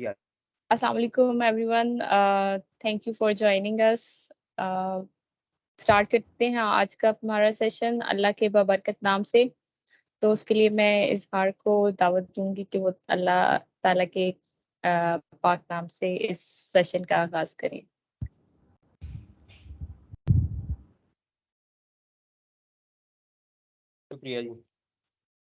Yeah. Assalamu alaikum everyone. Thank you for joining us. Start करते हैं आज का हमारा सेशन अल्लाह के बबरकत नाम से। तो उसके लिए मैं इजहार को दावत दूंगी कि वो अल्लाह ताला के पाक नाम से इस सेशन का आगाज करें। शुक्रिया जी।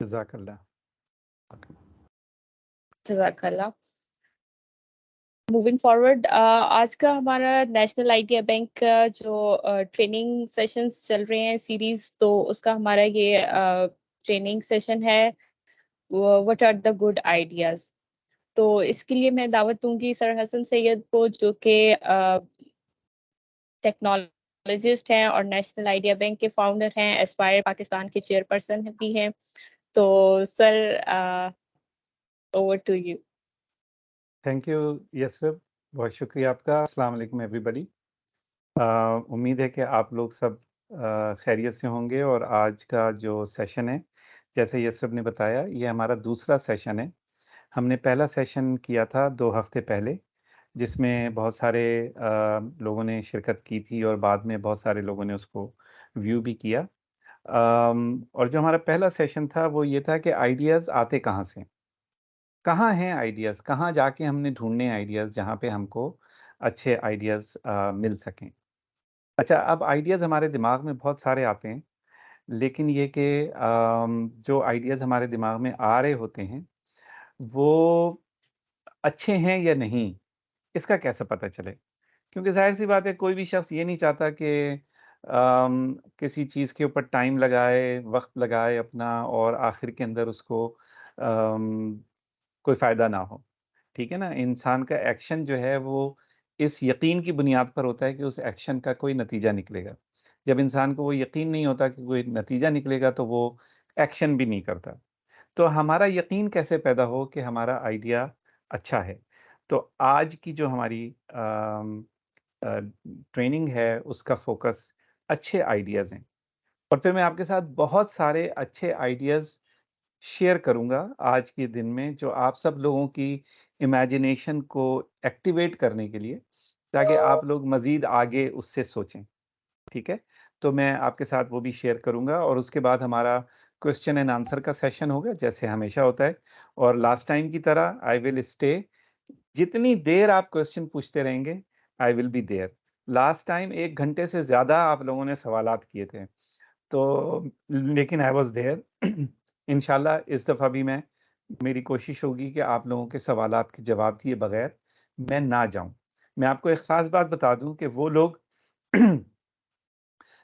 जज़ाकल्लाह। जज़ाकल्लाह। मूविंग फॉरवर्ड, आज का हमारा नेशनल आइडिया बैंक का जो ट्रेनिंग सेशंस चल रहे हैं सीरीज, तो उसका हमारा ये ट्रेनिंग सेशन है what are the good ideas. तो इसके लिए मैं दावत दूंगी सर हसन सैयद को, जो कि टेक्नोलॉजिस्ट हैं और नेशनल आइडिया बैंक के फाउंडर हैं, एस्पायर पाकिस्तान के चेयरपर्सन भी हैं। तो sir, over to you. Thank you Yasrab, बहुत शुक्रिया आपका। अस्सलाम वालेकुम एवरीबॉडी। उम्मीद है कि आप लोग सब खैरियत से होंगे। और आज का जो सेशन है, जैसे यसरब ने बताया, ये हमारा दूसरा सेशन है। हमने पहला सेशन किया था 2 हफ्ते पहले, जिसमें बहुत सारे लोगों ने शिरकत की थी और बाद में बहुत सारे लोगों ने उसको व्यू भी किया। और जो हमारा पहला सेशन था वो ये था कि आइडियाज़ आते कहाँ से, कहाँ हैं आइडियाज़, कहाँ जाके हमने ढूंढने आइडियाज़ जहाँ पे हमको अच्छे आइडियाज़ मिल सकें। अच्छा, अब आइडियाज़ हमारे दिमाग में बहुत सारे आते हैं, लेकिन ये कि जो आइडियाज़ हमारे दिमाग में आ रहे होते हैं वो अच्छे हैं या नहीं, इसका कैसे पता चले? क्योंकि ज़ाहिर सी बात है, कोई भी शख्स ये नहीं चाहता कि किसी चीज़ के ऊपर टाइम लगाए, वक्त लगाए अपना, और आखिर के अंदर उसको कोई फ़ायदा ना हो। ठीक है ना? इंसान का एक्शन जो है वो इस यकीन की बुनियाद पर होता है कि उस एक्शन का कोई नतीजा निकलेगा। जब इंसान को वो यकीन नहीं होता कि कोई नतीजा निकलेगा, तो वो एक्शन भी नहीं करता। तो हमारा यकीन कैसे पैदा हो कि हमारा आइडिया अच्छा है? तो आज की जो हमारी ट्रेनिंग है, उसका फ़ोकस अच्छे आइडियाज़ हैं। और फिर मैं आपके साथ बहुत सारे अच्छे आइडियाज़ शेयर करूँगा आज के दिन में, जो आप सब लोगों की इमेजिनेशन को एक्टिवेट करने के लिए, ताकि आप लोग मज़ीद आगे उससे सोचें। ठीक है? तो मैं आपके साथ वो भी शेयर करूँगा, और उसके बाद हमारा क्वेश्चन एंड आंसर का सेशन होगा, जैसे हमेशा होता है। और लास्ट टाइम की तरह आई विल स्टे, जितनी देर आप क्वेश्चन पूछते रहेंगे, I will be there. Last time 1 घंटे से ज़्यादा आप लोगों ने सवालात किए थे, तो लेकिन आई वाज़ देयर। इंशाल्लाह इस दफ़ा भी मेरी कोशिश होगी कि आप लोगों के सवालात के जवाब दिए बगैर मैं ना जाऊँ। मैं आपको एक ख़ास बात बता दूँ कि वो लोग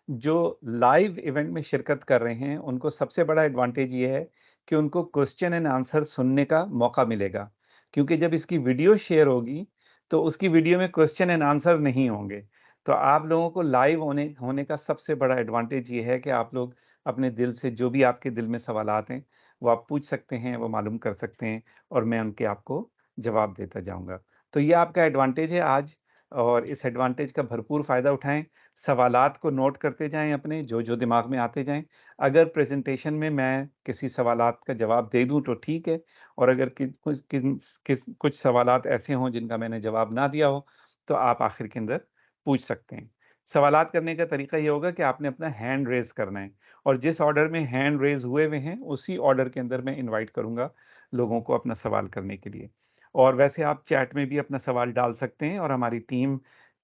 जो लाइव इवेंट में शिरकत कर रहे हैं, उनको सबसे बड़ा एडवांटेज ये है कि उनको क्वेश्चन एंड आंसर सुनने का मौका मिलेगा। क्योंकि जब इसकी वीडियो शेयर होगी, तो उसकी वीडियो में क्वेश्चन एंड आंसर नहीं होंगे। तो आप लोगों को लाइव होने होने का सबसे बड़ा एडवांटेज ये है कि आप लोग अपने दिल से जो भी आपके दिल में सवालात हैं, वो आप पूछ सकते हैं, वो मालूम कर सकते हैं, और मैं उनके आपको जवाब देता जाऊँगा। तो ये आपका एडवांटेज है आज, और इस एडवांटेज का भरपूर फ़ायदा उठाएँ। सवालात को नोट करते जाएँ अपने, जो-जो दिमाग में आते जाएँ। अगर प्रेज़ेंटेशन में मैं किसी सवालात का जवाब दे दूँ तो ठीक है, और अगर कुछ सवालात ऐसे हों जिनका मैंने जवाब ना दिया हो, तो आप आखिर के अंदर पूछ सकते हैं। सवालात करने का तरीका ये होगा कि आपने अपना हैंड रेज़ करना है, और जिस ऑर्डर में हैंड रेज़ हुए हुए हैं, उसी ऑर्डर के अंदर मैं इनवाइट करूँगा लोगों को अपना सवाल करने के लिए। और वैसे आप चैट में भी अपना सवाल डाल सकते हैं, और हमारी टीम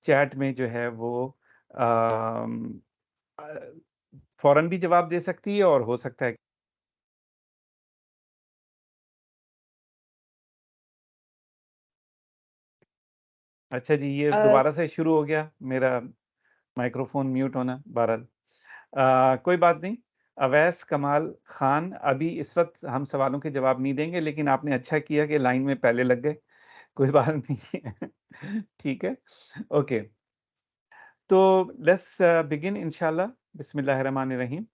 चैट में जो है वो अम, अ, फ़ौरन भी जवाब दे सकती है, और हो सकता है अच्छा जी, ये दोबारा से शुरू हो गया मेरा माइक्रोफ़ोन म्यूट होना, बहरहाल कोई बात नहीं। अवैस कमाल खान, अभी इस वक्त हम सवालों के जवाब नहीं देंगे, लेकिन आपने अच्छा किया कि लाइन में पहले लग गए, कोई बात नहीं है। ठीक है, ओके। तो लेट्स बिगिन इंशाल्लाह, बिस्मिल्लाहिर्रहमानिर्रहीम।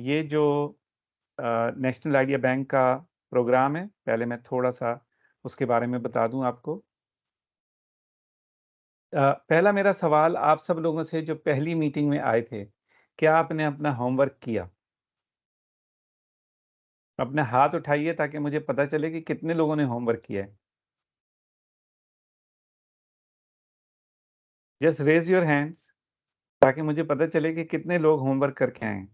ये जो नेशनल आइडिया बैंक का प्रोग्राम है, पहले मैं थोड़ा सा उसके बारे में बता दूं आपको। पहला मेरा सवाल आप सब लोगों से जो पहली मीटिंग में आए थे, क्या आपने अपना होमवर्क किया? अपना हाथ उठाइए ताकि मुझे पता चले कि कितने लोगों ने होमवर्क किया है। जस्ट रेज योर हैंड्स ताकि मुझे पता चले कि कितने लोग होमवर्क करके आए हैं।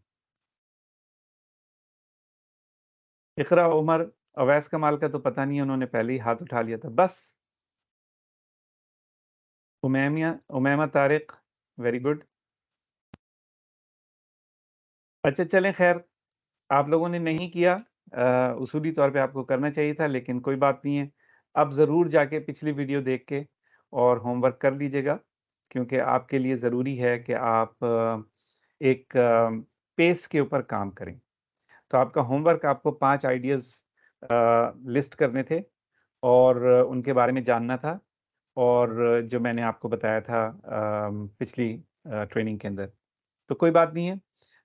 इकरा, उमर, अवैस कमाल का तो पता नहीं, उन्होंने पहले ही हाथ उठा लिया था। बस उमैमा तारिक, वेरी गुड। अच्छा चलें, खैर आप लोगों ने नहीं किया, उसूली तौर पे आपको करना चाहिए था, लेकिन कोई बात नहीं है। अब ज़रूर जाके पिछली वीडियो देख के और होमवर्क कर लीजिएगा, क्योंकि आपके लिए ज़रूरी है कि आप एक पेस के ऊपर काम करें। तो आपका होमवर्क, आपको 5 आइडियाज़ लिस्ट करने थे और उनके बारे में जानना था, और जो मैंने आपको बताया था पिछली ट्रेनिंग के अंदर। तो कोई बात नहीं है,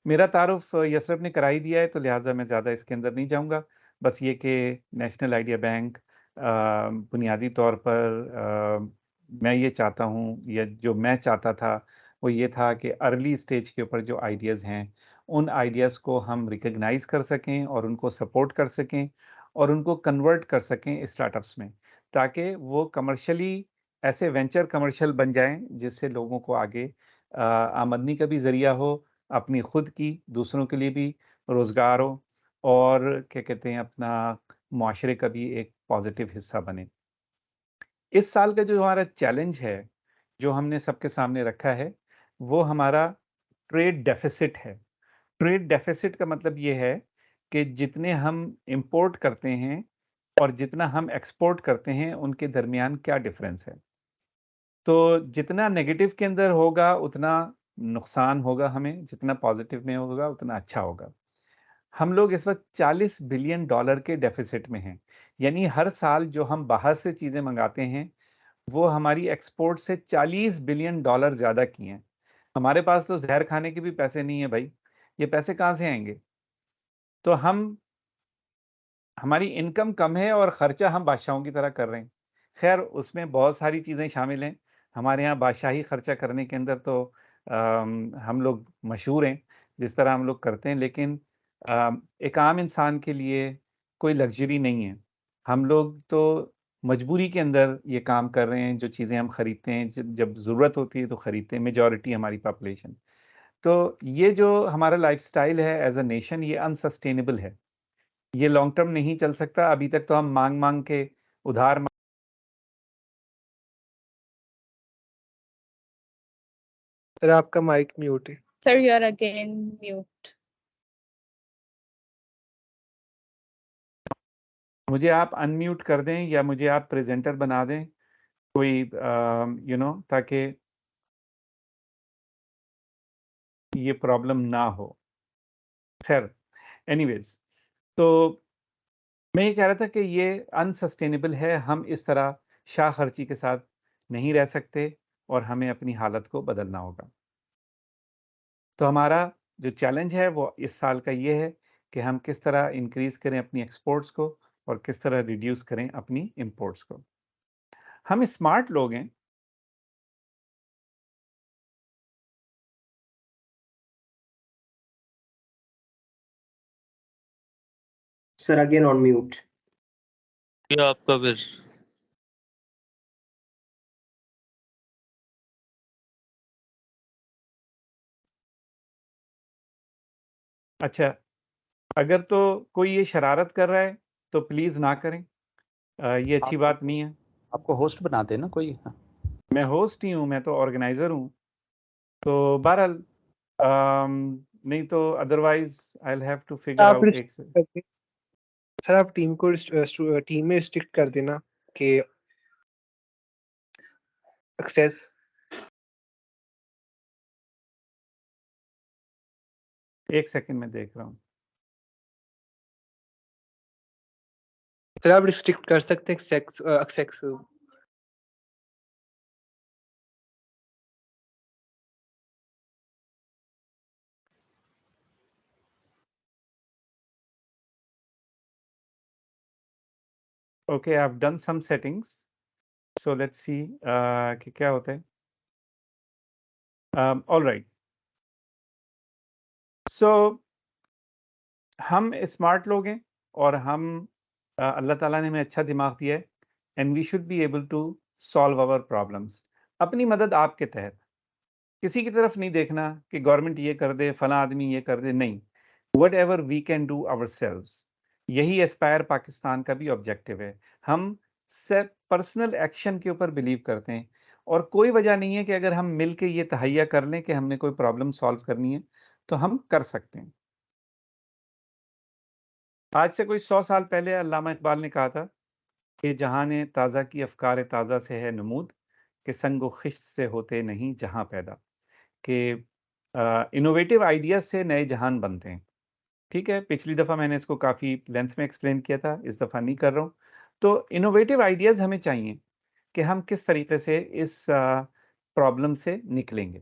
मेरा तारुफ यसरफ ने करा ही दिया है, तो लिहाजा मैं ज़्यादा इसके अंदर नहीं जाऊँगा। बस ये कि नेशनल आइडिया बैंक बुनियादी तौर पर मैं ये चाहता हूँ, या जो मैं चाहता था वो ये था कि अर्ली स्टेज के ऊपर जो आइडियाज़ हैं, उन आइडियाज़ को हम रिकॉग्नाइज़ कर सकें और उनको सपोर्ट कर सकें और उनको कन्वर्ट कर सकें स्टार्टअप्स में, ताकि वो कमर्शियली ऐसे वेंचर कमर्शियल बन जाएँ जिससे लोगों को आगे आमदनी का भी ज़रिया हो, अपनी खुद की, दूसरों के लिए भी रोज़गार हो, और क्या कहते हैं, अपना मुआशरे का भी एक पॉज़िटिव हिस्सा बने। इस साल का जो हमारा चैलेंज है, जो हमने सबके सामने रखा है, वो हमारा ट्रेड डेफ़िसिट है। ट्रेड डेफ़िसिट का मतलब ये है कि जितने हम इम्पोर्ट करते हैं और जितना हम एक्सपोर्ट करते हैं, उनके दरमियान क्या डिफ़रेंस है। तो जितना नेगेटिव के अंदर होगा उतना नुकसान होगा हमें, जितना पॉजिटिव में होगा उतना अच्छा होगा। हम लोग इस वक्त $40 बिलियन के डेफिसिट में हैं, यानी हर साल जो हम बाहर से चीज़ें मंगाते हैं वो हमारी एक्सपोर्ट से $40 बिलियन ज़्यादा की हैं। हमारे पास तो जहर खाने के भी पैसे नहीं है भाई, ये पैसे कहाँ से आएंगे? तो हमारी इनकम कम है और खर्चा हम बादशाहों की तरह कर रहे हैं। खैर उसमें बहुत सारी चीज़ें शामिल हैं। हमारे यहाँ बादशाही खर्चा करने के अंदर तो हम लोग मशहूर हैं, जिस तरह हम लोग करते हैं, लेकिन एक आम इंसान के लिए कोई लग्ज़री नहीं है। हम लोग तो मजबूरी के अंदर ये काम कर रहे हैं, जो चीज़ें हम खरीदते हैं, जब जब ज़रूरत होती है तो खरीदते हैं, मेजॉरिटी हमारी पॉपुलेशन। तो ये जो हमारा लाइफ़स्टाइल है एज़ अ नेशन, ये अनसस्टेनेबल है। ये लॉन्ग टर्म नहीं चल सकता। अभी तक तो हम माँग-माँग के उधार सर आपका माइक म्यूट है। Sir, you are again mute. मुझे आप अनम्यूट कर दें या मुझे आप प्रेज़ेंटर बना दें, कोई ताकि ये प्रॉब्लम ना हो। ख़ैर एनीवेज़, तो मैं ये कह रहा था कि ये अनसस्टेनेबल है, हम इस तरह शाह खर्ची के साथ नहीं रह सकते और हमें अपनी हालत को बदलना होगा। तो हमारा जो चैलेंज है वो इस साल का ये है कि हम किस तरह इंक्रीज़ करें अपनी एक्सपोर्ट्स को और किस तरह रिड्यूस करें अपनी इंपोर्ट्स को। हम स्मार्ट लोग हैं। Sir, again on mute. क्या आपका फिर अच्छा, अगर तो कोई ये शरारत कर रहा है तो प्लीज़ ना करें। ये अच्छी बात नहीं है। आपको होस्ट बना दे ना कोई। मैं होस्ट ही हूँ, मैं तो ऑर्गेनाइज़र हूँ। तो बहरहाल नहीं तो otherwise I will have to figure आप आउट एक से सर आप टीम को टीम में रिस्ट्रिक्ट कर देना कि एक्सेस एक सेकंड में देख रहा हूँ। सर आप रिस्ट्रिक्ट कर सकते हैं sex Okay, I've done some settings. So let's see कि क्या होता है. All right. So हम स्मार्ट लोग हैं और हम अल्लाह ताला ने हमें अच्छा दिमाग दिया है and we should be able to solve our problems अपनी मदद आपके तहत. किसी की तरफ नहीं देखना कि गवर्नमेंट ये कर दे, फला आदमी ये कर दे, नहीं. Whatever we can do ourselves. यही एस्पायर पाकिस्तान का भी ऑब्जेक्टिव है. हम पर्सनल एक्शन के ऊपर बिलीव करते हैं और कोई वजह नहीं है कि अगर हम मिल के ये तहैया कर लें कि हमने कोई प्रॉब्लम सॉल्व करनी है तो हम कर सकते हैं. आज से कोई 100 साल पहले अल्लामा इकबाल ने कहा था कि जहां ने ताज़ा की अफकार ताज़ा से है नमूद कि संगो खिश्त से होते नहीं जहां पैदा. कि इनोवेटिव आइडियाज से नए जहान बनते हैं. ठीक है, पिछली दफ़ा मैंने इसको काफ़ी लेंथ में एक्सप्लेन किया था, इस दफ़ा नहीं कर रहा हूँ. तो इनोवेटिव आइडियाज़ हमें चाहिए कि हम किस तरीके से इस प्रॉब्लम से निकलेंगे.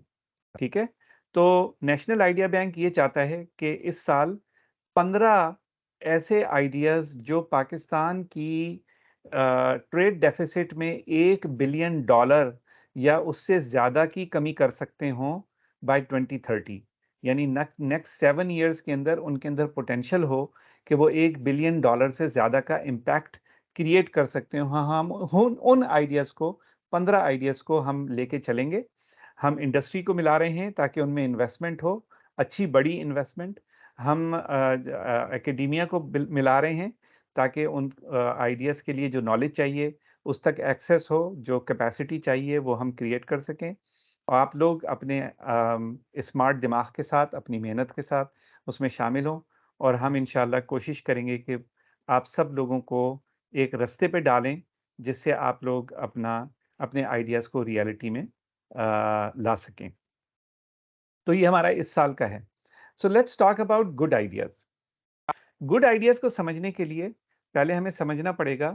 ठीक है, तो नेशनल आइडिया बैंक ये चाहता है कि इस साल 15 ऐसे आइडियाज़ जो पाकिस्तान की ट्रेड डेफिसिट में $1 बिलियन या उससे ज़्यादा की कमी कर सकते हों बाय 2030. यानी नेक्स्ट 7 ईयर्स के अंदर उनके अंदर पोटेंशियल हो कि वो $1 बिलियन से ज़्यादा का इम्पैक्ट क्रिएट कर सकते हो. हाँ, हम उन आइडियाज़ को 15 आइडियाज़ को हम लेके चलेंगे. हम इंडस्ट्री को मिला रहे हैं ताकि उनमें इन्वेस्टमेंट हो, अच्छी बड़ी इन्वेस्टमेंट. हम एकेडेमिया को मिला रहे हैं ताकि उन आइडियाज़ के लिए जो नॉलेज चाहिए उस तक एक्सेस हो, जो कैपेसिटी चाहिए वो हम क्रिएट कर सकें. और आप लोग अपने स्मार्ट दिमाग के साथ, अपनी मेहनत के साथ उसमें शामिल हों और हम इंशाल्लाह कोशिश करेंगे कि आप सब लोगों को एक रास्ते पे डालें जिससे आप लोग अपने आइडियाज़ को रियलिटी में ला सकें. तो ये हमारा इस साल का है. So let's talk about good ideas. Good ideas को समझने के लिए पहले हमें समझना पड़ेगा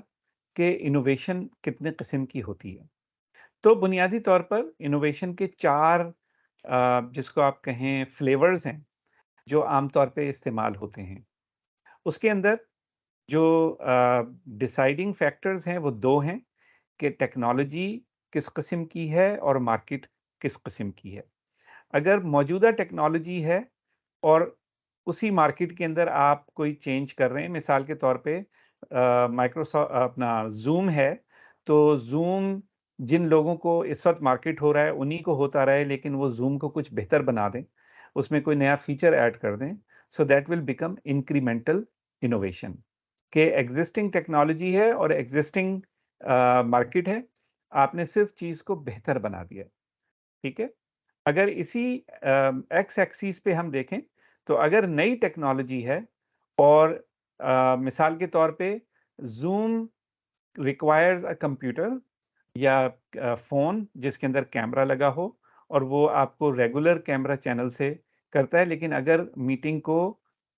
कि इनोवेशन कितने किस्म की होती है. तो बुनियादी तौर पर इनोवेशन के 4 जिसको आप कहें फ्लेवर्स हैं जो आमतौर पे इस्तेमाल होते हैं. उसके अंदर जो डिसाइडिंग फैक्टर्स हैं वो 2 हैं कि टेक्नोलॉजी किस किस्म की है और मार्केट किस किस्म की है. अगर मौजूदा टेक्नोलॉजी है और उसी मार्केट के अंदर आप कोई चेंज कर रहे हैं, मिसाल के तौर पे माइक्रोसॉफ्ट अपना ज़ूम है, तो ज़ूम जिन लोगों को इस वक़्त मार्केट हो रहा है उन्हीं को होता रहे, लेकिन वो ज़ूम को कुछ बेहतर बना दें, उसमें कोई नया फीचर ऐड कर दें, so that will become incremental innovation. कि एग्जिस्टिंग टेक्नोलॉजी है और एग्जिस्टिंग मार्केट है, आपने सिर्फ चीज़ को बेहतर बना दिया. ठीक है, अगर इसी एक्स एक्सिस पे हम देखें तो अगर नई टेक्नोलॉजी है और मिसाल के तौर पे ज़ूम रिक्वायर्स अ कंप्यूटर या फ़ोन जिसके अंदर कैमरा लगा हो और वो आपको रेगुलर कैमरा चैनल से करता है, लेकिन अगर मीटिंग को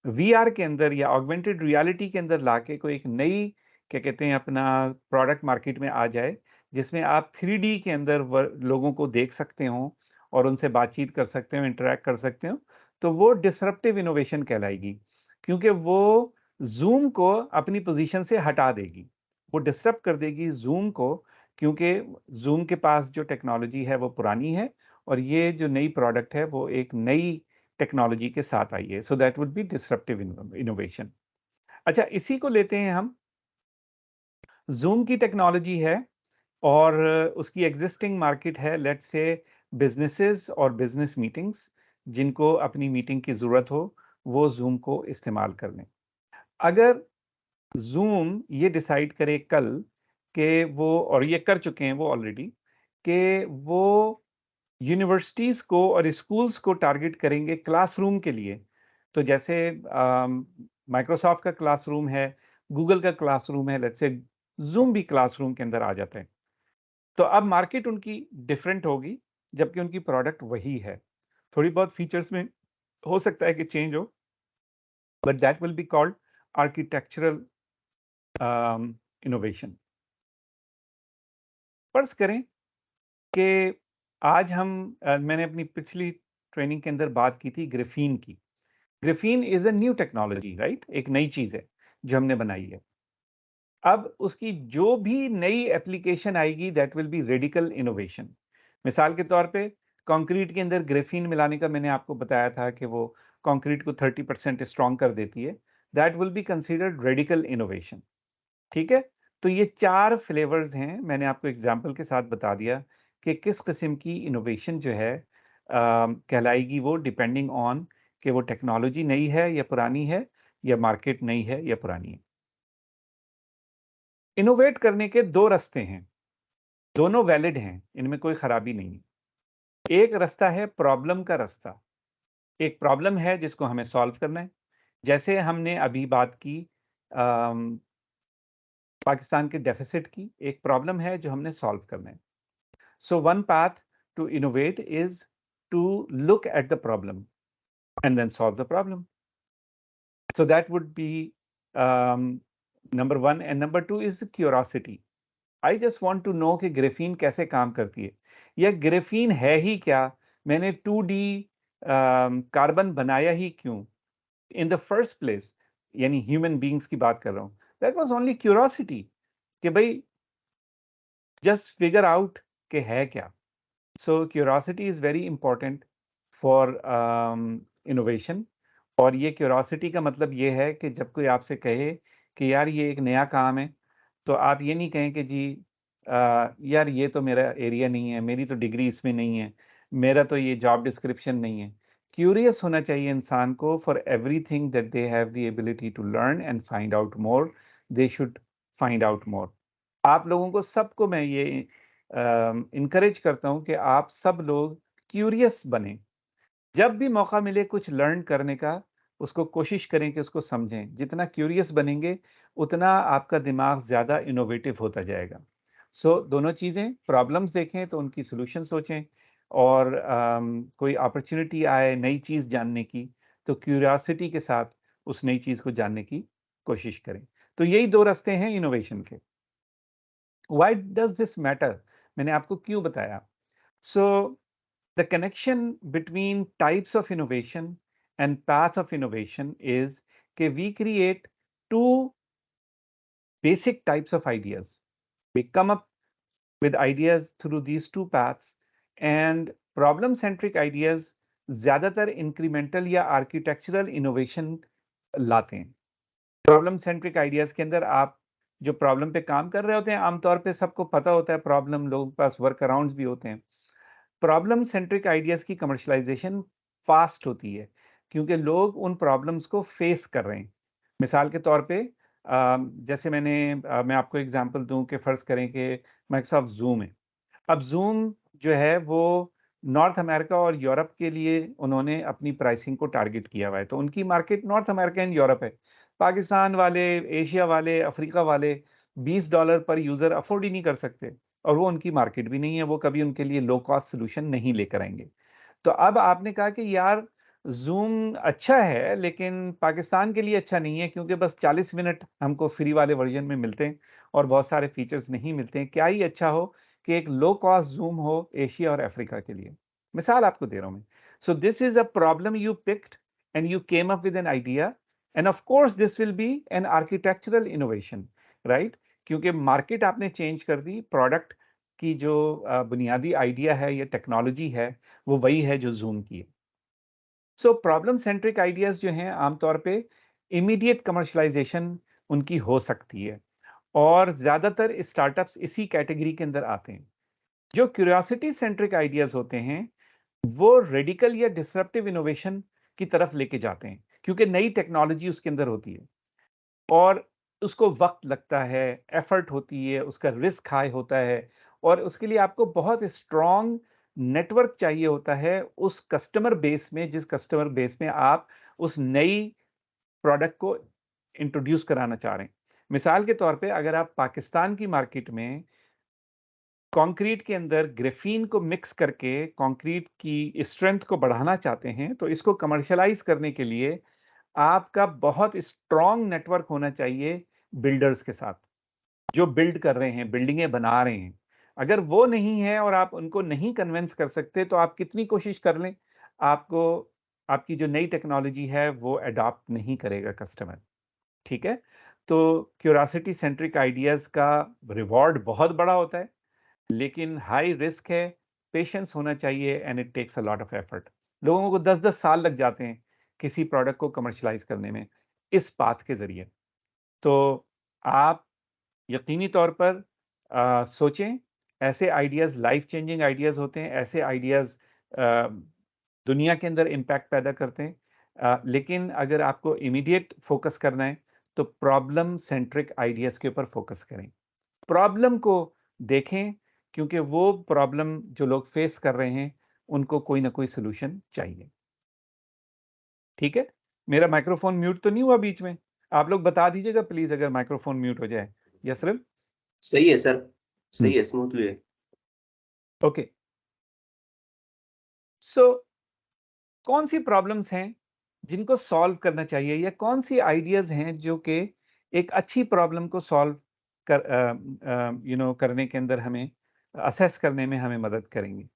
वीआर के अंदर या ऑगमेंटेड रियलिटी के अंदर लाके कोई एक नई क्या कहते हैं अपना प्रोडक्ट मार्केट में आ जाए जिसमें आप 3D के अंदर लोगों को देख सकते हो और उनसे बातचीत कर सकते हो, इंटरैक्ट कर सकते हो, तो वो डिसरप्टिव इनोवेशन कहलाएगी. क्योंकि वो ज़ूम को अपनी पोजीशन से हटा देगी, वो डिसरप्ट कर देगी ज़ूम को, क्योंकि ज़ूम के पास जो टेक्नोलॉजी है वो पुरानी है और ये जो नई प्रोडक्ट है वो एक नई टेक्नोलॉजी के साथ आई है. So that would be disruptive innovation. अच्छा, इसी को लेते हैं हम. ज़ूम की टेक्नोलॉजी है और उसकी एग्जिस्टिंग मार्केट है, लेट्स से बिजनेसेस और बिजनेस मीटिंग्स, जिनको अपनी मीटिंग की ज़रूरत हो वो ज़ूम को इस्तेमाल कर लें. अगर ज़ूम ये डिसाइड करे कल कि वो, और ये कर चुके हैं वो ऑलरेडी, कि वो यूनिवर्सिटीज़ को और स्कूल्स को टारगेट करेंगे क्लासरूम के लिए. तो जैसे माइक्रोसॉफ्ट का क्लासरूम है, गूगल का क्लासरूम है, लेट्स से ज़ूम भी क्लासरूम के अंदर आ जाता है. तो अब मार्केट उनकी डिफरेंट होगी जबकि उनकी प्रोडक्ट वही है. थोड़ी बहुत फीचर्स में हो सकता है कि चेंज हो, but that will be called architectural innovation. फर्ज करें कि आज हम मैंने अपनी पिछली ट्रेनिंग के अंदर बात की थी ग्राफीन की। Graphene is a new technology, right? एक नई चीज है जो हमने बनाई है। अब उसकी जो भी नई एप्लीकेशन आएगी that will be radical innovation. मिसाल के तौर पे कंक्रीट के अंदर ग्राफीन मिलाने का मैंने आपको बताया था कि वो कंक्रीट को 30% स्ट्रॉन्ग कर देती है। That will be considered radical innovation. ठीक है, तो ये 4 फ्लेवर्स हैं। मैंने आपको एग्जांपल के साथ बता दिया कि किस किस्म की इनोवेशन जो है कहलाएगी वो, डिपेंडिंग ऑन कि वो टेक्नोलॉजी नई है या पुरानी है, या मार्केट नई है या पुरानी है। इनोवेट करने के 2 रास्ते हैं, दोनों वैलिड हैं, इनमें कोई खराबी नहीं है। एक रास्ता है प्रॉब्लम का रास्ता। एक प्रॉब्लम है जिसको हमें सॉल्व करना है। जैसे हमने अभी बात की पाकिस्तान के डेफिसिट की, एक प्रॉब्लम है जो हमने सॉल्व करना है। So one path to innovate is to look at the problem and then solve the problem. So that would be number one. And number two is curiosity. I just want to know कि graphene कैसे काम करती है, या graphene है ही क्या, मैंने 2D carbon बनाया ही क्यों इन द फर्स्ट प्लेस, यानी ह्यूमन बींग्स की बात कर रहा हूँ। दैट वॉज ओनली क्यूरोसिटी कि भाई जस्ट फिगर आउट कि है क्या। So curiosity is very important for innovation. और ये curiosity का मतलब ये है कि जब कोई आपसे कहे कि यार ये एक नया काम है, तो आप ये नहीं कहें कि जी यार ये तो मेरा एरिया नहीं है, मेरी तो डिग्री इसमें नहीं है, मेरा तो ये जॉब डिस्क्रिप्शन नहीं है। क्यूरियस होना चाहिए इंसान को for everything that they have the ability to learn and find out more, they should find out more. आप लोगों को सबको मैं ये इनकरेज करता हूं कि आप सब लोग क्यूरियस बने। जब भी मौका मिले कुछ लर्न करने का, उसको कोशिश करें कि उसको समझें। जितना क्यूरियस बनेंगे उतना आपका दिमाग ज़्यादा इनोवेटिव होता जाएगा। सो दोनों चीज़ें, प्रॉब्लम्स देखें तो उनकी सोल्यूशन सोचें, और कोई अपॉर्चुनिटी आए नई चीज़ जानने की, तो क्यूरियोसिटी के साथ उस नई चीज़ को जानने की कोशिश करें। तो यही 2 रास्ते हैं इनोवेशन के। Why does this matter? मैंने आपको क्यों बताया? So the connection between types of innovation and path of innovation is कि we create 2 basic types of ideas. We come up with ideas through these 2 paths, and problem centric ideas ज़्यादातर incremental या architectural innovation लाते हैं। Problem centric ideas के अंदर आप जो problem पे काम कर रहे होते हैं, आमतौर पे सबको पता होता है प्रॉब्लम, लोगों के पास वर्क अराउंड्स भी होते हैं। प्रॉब्लम सेंट्रिक आइडियाज की कमर्शलाइजेशन फास्ट होती है क्योंकि लोग उन प्रॉब्लम्स को फेस कर रहे हैं। मिसाल के तौर पे जैसे मैं आपको एग्जांपल दूं कि फर्ज करें कि माइक्रोसॉफ्ट जूम है। अब जूम जो है वो नॉर्थ अमेरिका और यूरोप के लिए उन्होंने अपनी प्राइसिंग को टारगेट किया हुआ है, तो उनकी market north America and Europe है। पाकिस्तान वाले, एशिया वाले, अफ्रीका वाले $20 पर यूजर अफोर्ड ही नहीं कर सकते, और वो उनकी मार्केट भी नहीं है, वो कभी उनके लिए लो कॉस्ट सोल्यूशन नहीं लेकर आएंगे। तो अब आपने कहा कि यार जूम अच्छा है लेकिन पाकिस्तान के लिए अच्छा नहीं है, क्योंकि बस 40 मिनट हमको फ्री वाले वर्जन में मिलते हैं और बहुत सारे फीचर्स नहीं मिलते हैं। क्या ही अच्छा हो कि एक लो कॉस्ट जूम हो एशिया और अफ्रीका के लिए। मिसाल आपको दे रहा हूं मैं। So this is a problem you picked and you came up with an idea, and of course this will be an architectural innovation, right? क्योंकि मार्केट आपने चेंज कर दी, प्रोडक्ट की जो बुनियादी आइडिया है या टेक्नोलॉजी है वो वही है जो जूम की है। सो प्रॉब्लम सेंट्रिक आइडियाज जो हैं आमतौर पे इमीडिएट कमर्शलाइजेशन उनकी हो सकती है, और ज्यादातर स्टार्टअप्स इसी कैटेगरी के अंदर आते हैं। जो क्यूरियोसिटी सेंट्रिक आइडियाज होते हैं वो रेडिकल या डिसरप्टिव इनोवेशन की तरफ लेके जाते हैं, क्योंकि नई टेक्नोलॉजी उसके अंदर होती है और उसको वक्त लगता है, एफर्ट होती है, उसका रिस्क हाई होता है, और उसके लिए आपको बहुत स्ट्रॉन्ग नेटवर्क चाहिए होता है उस कस्टमर बेस में, जिस कस्टमर बेस में आप उस नई प्रोडक्ट को इंट्रोड्यूस कराना चाह रहे हैं। मिसाल के तौर पे अगर आप पाकिस्तान की मार्केट में कंक्रीट के अंदर ग्रेफीन को मिक्स करके कंक्रीट की स्ट्रेंथ को बढ़ाना चाहते हैं, तो इसको कमर्शियलाइज करने के लिए आपका बहुत स्ट्रॉन्ग नेटवर्क होना चाहिए बिल्डर्स के साथ, जो बिल्ड कर रहे हैं, बिल्डिंगें बना रहे हैं। अगर वो नहीं है और आप उनको नहीं कन्विंस कर सकते, तो आप कितनी कोशिश कर लें, आपको आपकी जो नई टेक्नोलॉजी है वो अडॉप्ट नहीं करेगा कस्टमर। ठीक है? तो क्यूरियोसिटी सेंट्रिक आइडियाज़ का रिवॉर्ड बहुत बड़ा होता है, लेकिन हाई रिस्क है, पेशेंस होना चाहिए and it takes a lot of effort. लोगों को 10-10 साल लग जाते हैं किसी प्रोडक्ट को कमर्शियलाइज़ करने में, इस पाथ के ज़रिए। तो आप यकीनी तौर पर सोचें, ऐसे आइडियाज़ लाइफ चेंजिंग आइडियाज़ होते हैं, ऐसे आइडियाज़ दुनिया के अंदर इम्पैक्ट पैदा करते हैं। लेकिन अगर आपको इमीडिएट फोकस करना है, तो प्रॉब्लम सेंट्रिक आइडियाज़ के ऊपर फोकस करें। प्रॉब्लम को देखें, क्योंकि वो प्रॉब्लम जो लोग फेस कर रहे हैं, उनको कोई ना कोई सॉल्यूशन चाहिए। ठीक है? मेरा माइक्रोफ़ोन म्यूट तो नहीं हुआ बीच में? आप लोग बता दीजिएगा प्लीज़ अगर माइक्रोफ़ोन म्यूट हो जाए। यसरिन? सही है सर, सही हुँ। है, स्मूथली है। ओके। सो कौन-सी प्रॉब्लम्स हैं, जिनको सॉल्व करना चाहिए, या कौन-सी आइडियाज़ हैं जो कि एक अच्छी प्रॉब्लम को सॉल्व करने के अंदर हमें असेस करने में हमें मदद करेंगी?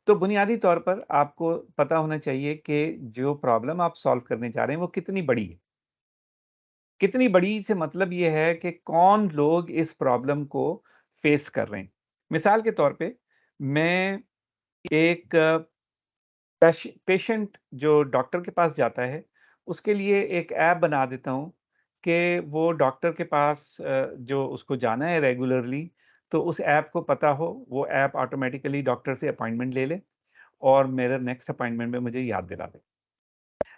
तो बुनियादी तौर पर आपको पता होना चाहिए कि जो प्रॉब्लम आप सॉल्व करने जा रहे हैं, वो कितनी बड़ी है। कितनी बड़ी से मतलब ये है कि कौन लोग इस प्रॉब्लम को फेस कर रहे हैं। मिसाल के तौर पे मैं एक पेशेंट जो डॉक्टर के पास जाता है, उसके लिए एक ऐप बना देता हूँ कि वो डॉक्टर के पास जो उसको जाना है रेगुलरली, तो उस ऐप को पता हो, वो ऐप ऑटोमैटिकली डॉक्टर से अपॉइंटमेंट ले ले और मेरे नेक्स्ट अपॉइंटमेंट में मुझे याद दिला दे।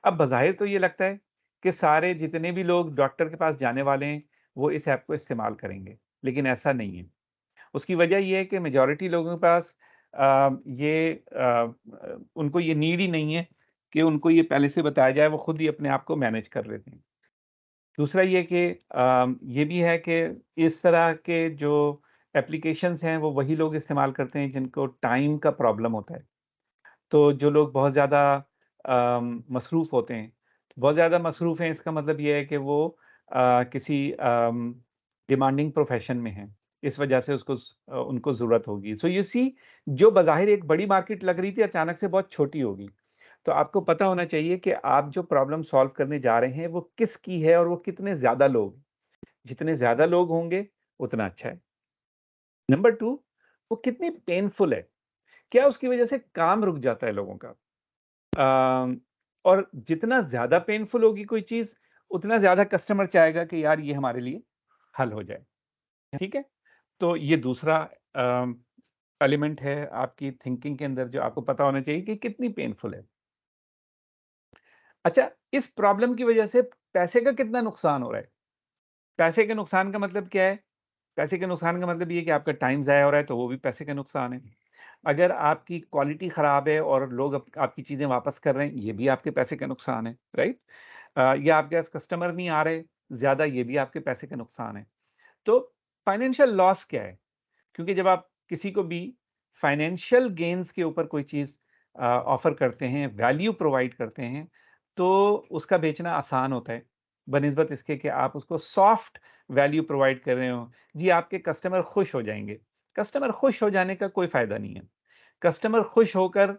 अब बज़ाहिर तो ये लगता है कि सारे जितने भी लोग डॉक्टर के पास जाने वाले हैं, वो इस ऐप को इस्तेमाल करेंगे, लेकिन ऐसा नहीं है। उसकी वजह ये है कि मेजॉरिटी लोगों के पास उनको ये नीड ही नहीं है कि उनको ये पहले से बताया जाए, वो खुद ही अपने आप को मैनेज कर लेते हैं। दूसरा ये कि ये भी है कि इस तरह के जो एप्लीकेशंस हैं, वो वही लोग इस्तेमाल करते हैं जिनको टाइम का प्रॉब्लम होता है। तो जो लोग बहुत ज़्यादा मसरूफ़ होते हैं, बहुत ज़्यादा मसरूफ़ हैं, इसका मतलब ये है कि वो किसी डिमांडिंग प्रोफ़ेशन में हैं, इस वजह से उनको ज़रूरत होगी। सो यू सी, जो बज़ाहिर एक बड़ी मार्केट लग रही थी, अचानक से बहुत छोटी हो गई। तो आपको पता होना चाहिए कि आप जो प्रॉब्लम सॉल्व करने जा रहे हैं, वो किसकी है और वो कितने ज़्यादा लोग। जितने ज़्यादा लोग होंगे, उतना अच्छा है। नंबर 2, वो कितनी पेनफुल है। क्या उसकी वजह से काम रुक जाता है लोगों का? और जितना ज़्यादा पेनफुल होगी कोई चीज़, उतना ज़्यादा कस्टमर चाहेगा कि यार ये हमारे लिए हल हो जाए। ठीक है? तो ये दूसरा एलिमेंट है आपकी थिंकिंग के अंदर, जो आपको पता होना चाहिए कि कितनी पेनफुल है। अच्छा, इस प्रॉब्लम की वजह से पैसे का कितना नुकसान हो रहा है? पैसे के नुकसान का मतलब क्या है? पैसे के नुकसान का मतलब ये है कि आपका टाइम ज़ाया हो रहा है, तो वो भी पैसे का नुकसान है। अगर आपकी क्वालिटी ख़राब है और लोग आपकी चीज़ें वापस कर रहे हैं, ये भी आपके पैसे का नुकसान है, राइट? या आपके पास कस्टमर नहीं आ रहे ज़्यादा, ये भी आपके पैसे का नुकसान है। तो फाइनेंशियल लॉस क्या है? क्योंकि जब आप किसी को भी फाइनेंशियल गेन्स के ऊपर कोई चीज़ ऑफ़र करते हैं, वैल्यू प्रोवाइड करते हैं, तो उसका बेचना आसान होता है, बनिस्बत इसके कि आप उसको सॉफ्ट वैल्यू प्रोवाइड कर रहे हो। जी, आपके कस्टमर खुश हो जाएँगे। कस्टमर खुश हो जाने का कोई फ़ायदा नहीं है। कस्टमर खुश होकर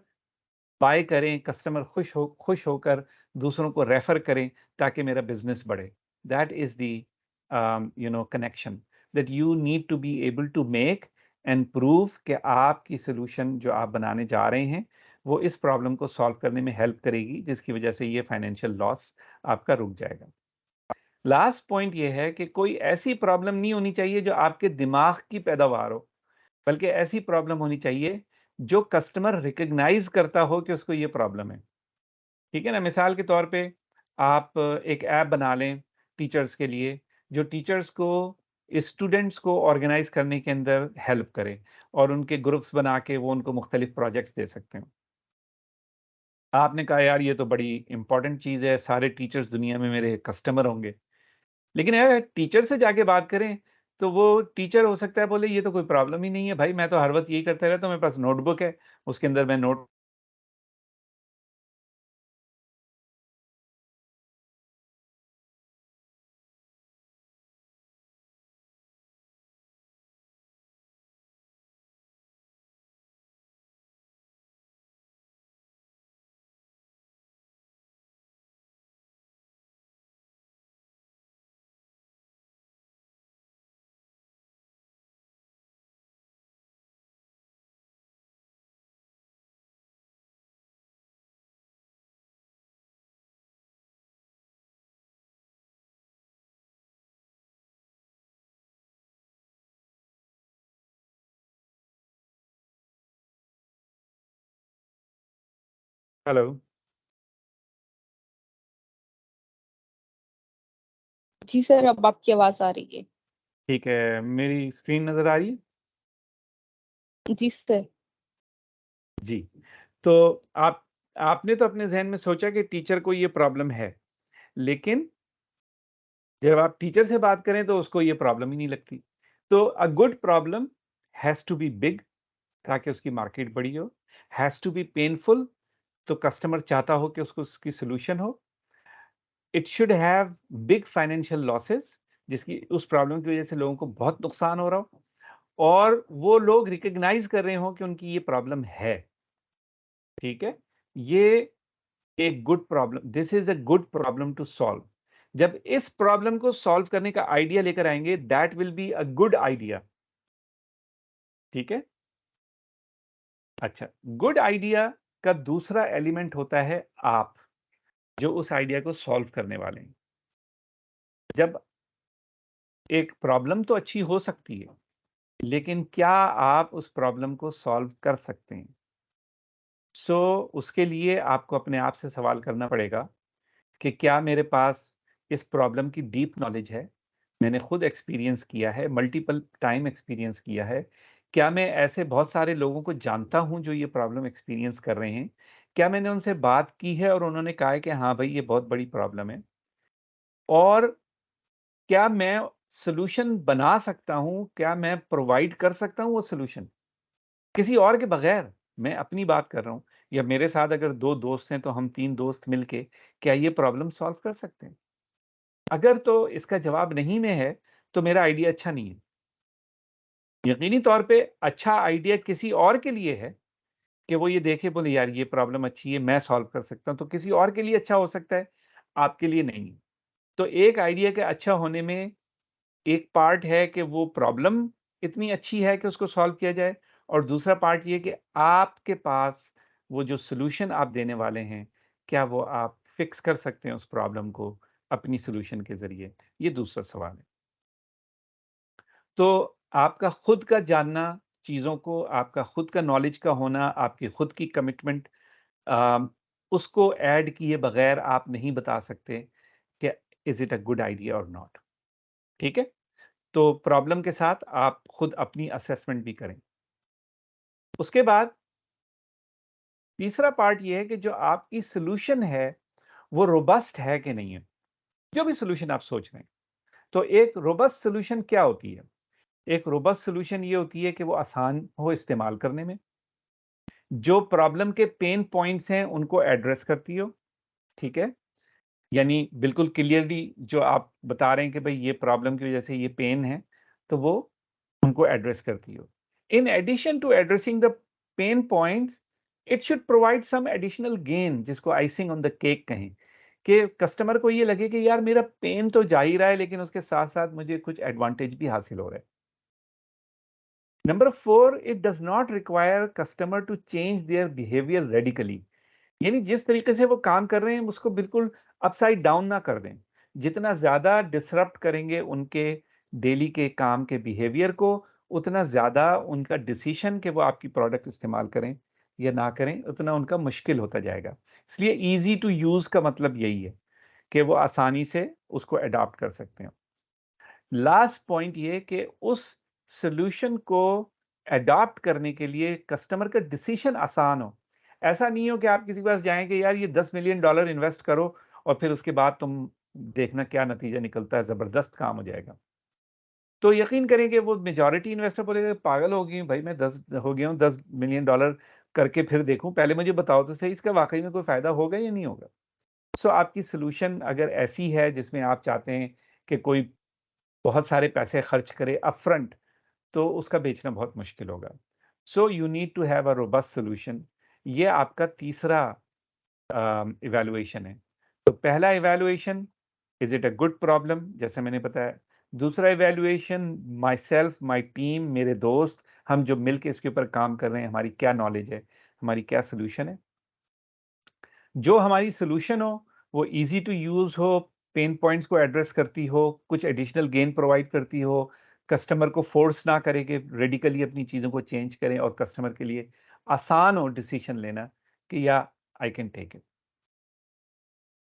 बाय करें, कस्टमर खुश होकर दूसरों को रेफ़र करें ताकि मेरा बिज़नेस बढ़े। That is the connection that you need to be able to make and prove कि आपकी सॉल्यूशन जो आप बनाने जा रहे हैं, वो इस प्रॉब्लम को सॉल्व करने में हेल्प करेगी, जिसकी वजह से ये फाइनेंशियल लॉस आपका रुक जाएगा। लास्ट पॉइंट ये है कि कोई ऐसी प्रॉब्लम नहीं होनी चाहिए जो आपके दिमाग की पैदावार हो, बल्कि ऐसी प्रॉब्लम होनी चाहिए जो कस्टमर रिकॉग्नाइज़ करता हो कि उसको ये प्रॉब्लम है। ठीक है ना? मिसाल के तौर पे आप एक ऐप बना लें टीचर्स के लिए, जो टीचर्स को स्टूडेंट्स को ऑर्गेनाइज़ करने के अंदर हेल्प करे और उनके ग्रुप्स बना के वो उनको मुख्तलिफ प्रोजेक्ट्स दे सकते हैं। आपने कहा यार ये तो बड़ी इम्पोर्टेंट चीज़ है, सारे टीचर्स दुनिया में मेरे कस्टमर होंगे। लेकिन अगर टीचर से जाके बात करें, तो वो टीचर हो सकता है बोले ये तो कोई प्रॉब्लम ही नहीं है भाई, मैं तो हर वक्त यही करता रहता हूँ, मेरे पास नोटबुक है, उसके अंदर मैं नोट हेलो। जी सर, अब आपकी आवाज आ रही है। ठीक है, मेरी स्क्रीन नजर आ रही है? जी सर। जी। तो आपने तो अपने ज़हन में सोचा कि टीचर को ये प्रॉब्लम है, लेकिन जब आप टीचर से बात करें तो उसको ये प्रॉब्लम ही नहीं लगती। तो a good problem has to be big ताकि उसकी मार्केट बड़ी हो, हैज़ टू बी पेनफुल तो कस्टमर चाहता हो कि उसको उसकी सॉल्यूशन हो। It should have big financial losses जिसकी उस प्रॉब्लम की वजह से लोगों को बहुत नुकसान हो रहा हो और वो लोग रिकॉग्नाइज़ कर रहे हों कि उनकी ये प्रॉब्लम है, ठीक है? ये एक good problem this is a good problem to solve. जब इस प्रॉब्लम को सॉल्व करने का आइडिया लेकर आएंगे that will be a good idea. ठीक है, अच्छा, गुड आइडिया का दूसरा एलिमेंट होता है आप जो उस आइडिया को सॉल्व करने वाले हैं। जब एक प्रॉब्लम तो अच्छी हो सकती है लेकिन क्या आप उस प्रॉब्लम को सॉल्व कर सकते हैं? उसके लिए आपको अपने आप से सवाल करना पड़ेगा कि क्या मेरे पास इस प्रॉब्लम की डीप नॉलेज है? मैंने खुद एक्सपीरियंस किया है, मल्टीपल टाइम एक्सपीरियंस किया है। क्या मैं ऐसे बहुत सारे लोगों को जानता हूँ जो ये प्रॉब्लम एक्सपीरियंस कर रहे हैं? क्या मैंने उनसे बात की है और उन्होंने कहा है कि हाँ भाई ये बहुत बड़ी प्रॉब्लम है? और क्या मैं सॉल्यूशन बना सकता हूँ? क्या मैं प्रोवाइड कर सकता हूँ वो सॉल्यूशन? किसी और के बगैर, मैं अपनी बात कर रहा हूँ या मेरे साथ अगर 2 दोस्त हैं तो हम 3 दोस्त मिलके क्या ये प्रॉब्लम सॉल्व कर सकते हैं? अगर तो इसका जवाब नहीं में है, तो मेरा आइडिया अच्छा नहीं है। यकीनी तौर पे अच्छा आइडिया किसी और के लिए है कि वो ये देखे बोले यार ये प्रॉब्लम अच्छी है, मैं सॉल्व कर सकता हूँ, तो किसी और के लिए अच्छा हो सकता है, आपके लिए नहीं। तो एक आइडिया के अच्छा होने में एक पार्ट है कि वो प्रॉब्लम इतनी अच्छी है कि उसको सॉल्व किया जाए और दूसरा पार्ट ये कि आपके पास वो जो सॉल्यूशन आप देने वाले हैं, क्या वो आप फिक्स कर सकते हैं उस प्रॉब्लम को अपनी सॉल्यूशन के ज़रिए? ये दूसरा सवाल है। तो आपका खुद का जानना चीज़ों को, आपका खुद का नॉलेज का होना, आपकी खुद की कमिटमेंट अ, उसको ऐड किए बगैर आप नहीं बता सकते कि is it a good idea और नॉट। ठीक है? तो प्रॉब्लम के साथ आप खुद अपनी असेसमेंट भी करें। उसके बाद तीसरा पार्ट ये है कि जो आपकी सॉल्यूशन है, वो रोबस्ट है कि नहीं है? जो भी सॉल्यूशन आप सोच रहे हैं। तो एक रोबस्ट सॉल्यूशन क्या होती है? एक रोबस्ट सॉल्यूशन ये होती है कि वो आसान हो इस्तेमाल करने में, जो प्रॉब्लम के पेन पॉइंट्स हैं उनको एड्रेस करती हो, ठीक है? यानी बिल्कुल क्लियरली जो आप बता रहे हैं कि भई ये प्रॉब्लम की वजह से ये पेन है, तो वो उनको एड्रेस करती हो। In addition to addressing the pain points, it should provide some additional gain जिसको आइसिंग ऑन द केक कहें कि कस्टमर को ये लगे कि यार मेरा पेन तो जा ही रहा है लेकिन उसके साथ-साथ मुझे कुछ एडवांटेज भी हासिल हो रहा है। Number 4 it does not require customer to change their behaviour radically यानी जिस तरीके से वो काम कर रहे हैं उसको बिल्कुल अपसाइड डाउन ना कर दें। जितना ज़्यादा डिसरप्ट करेंगे उनके डेली के काम के बिहेवियर को, उतना ज़्यादा उनका डिसीजन कि वो आपकी प्रोडक्ट इस्तेमाल करें या ना करें, उतना उनका मुश्किल होता जाएगा। इसलिए ईज़ी टू यूज़ का मतलब यही है कि वो आसानी से उसको अडॉप्ट कर सकते हैं। लास्ट पॉइंट ये कि उस सॉल्यूशन को अडॉप्ट करने के लिए कस्टमर का डिसीजन आसान हो। ऐसा नहीं हो कि आप किसी के पास जाएँ कि यार ये $10 मिलियन इन्वेस्ट करो और फिर उसके बाद तुम देखना क्या नतीजा निकलता है, ज़बरदस्त काम हो जाएगा। तो यकीन करें कि वो मेजॉरिटी इन्वेस्टर बोलेगा पागल हो गई भाई, मैं 10 हो गया हूँ, $10 मिलियन करके फिर देखूं, पहले मुझे बताओ तो सही इसका वाकई में कोई फायदा होगा या नहीं होगा। सो आपकी सोल्यूशन अगर ऐसी है जिसमें आप चाहते हैं कि कोई बहुत सारे पैसे खर्च करे अपफ्रंट, तो उसका बेचना बहुत मुश्किल होगा। So you need to have a robust solution. ये आपका तीसरा इवैल्यूएशन है। तो पहला evaluation, is it a good problem, जैसे मैंने बताया। दूसरा evaluation, myself, my team, मेरे दोस्त, हम जो मिलके इसके ऊपर काम कर रहे हैं, हमारी क्या नॉलेज है, हमारी क्या सोल्यूशन है। जो हमारी सोल्यूशन हो वो इजी टू यूज हो, पेन पॉइंट्स को एड्रेस करती हो, कुछ एडिशनल गेन प्रोवाइड करती हो, कस्टमर को फोर्स ना करे कि रेडिकली अपनी चीज़ों को चेंज करें, और कस्टमर के लिए आसान हो डिसीजन लेना कि या आई कैन टेक इट।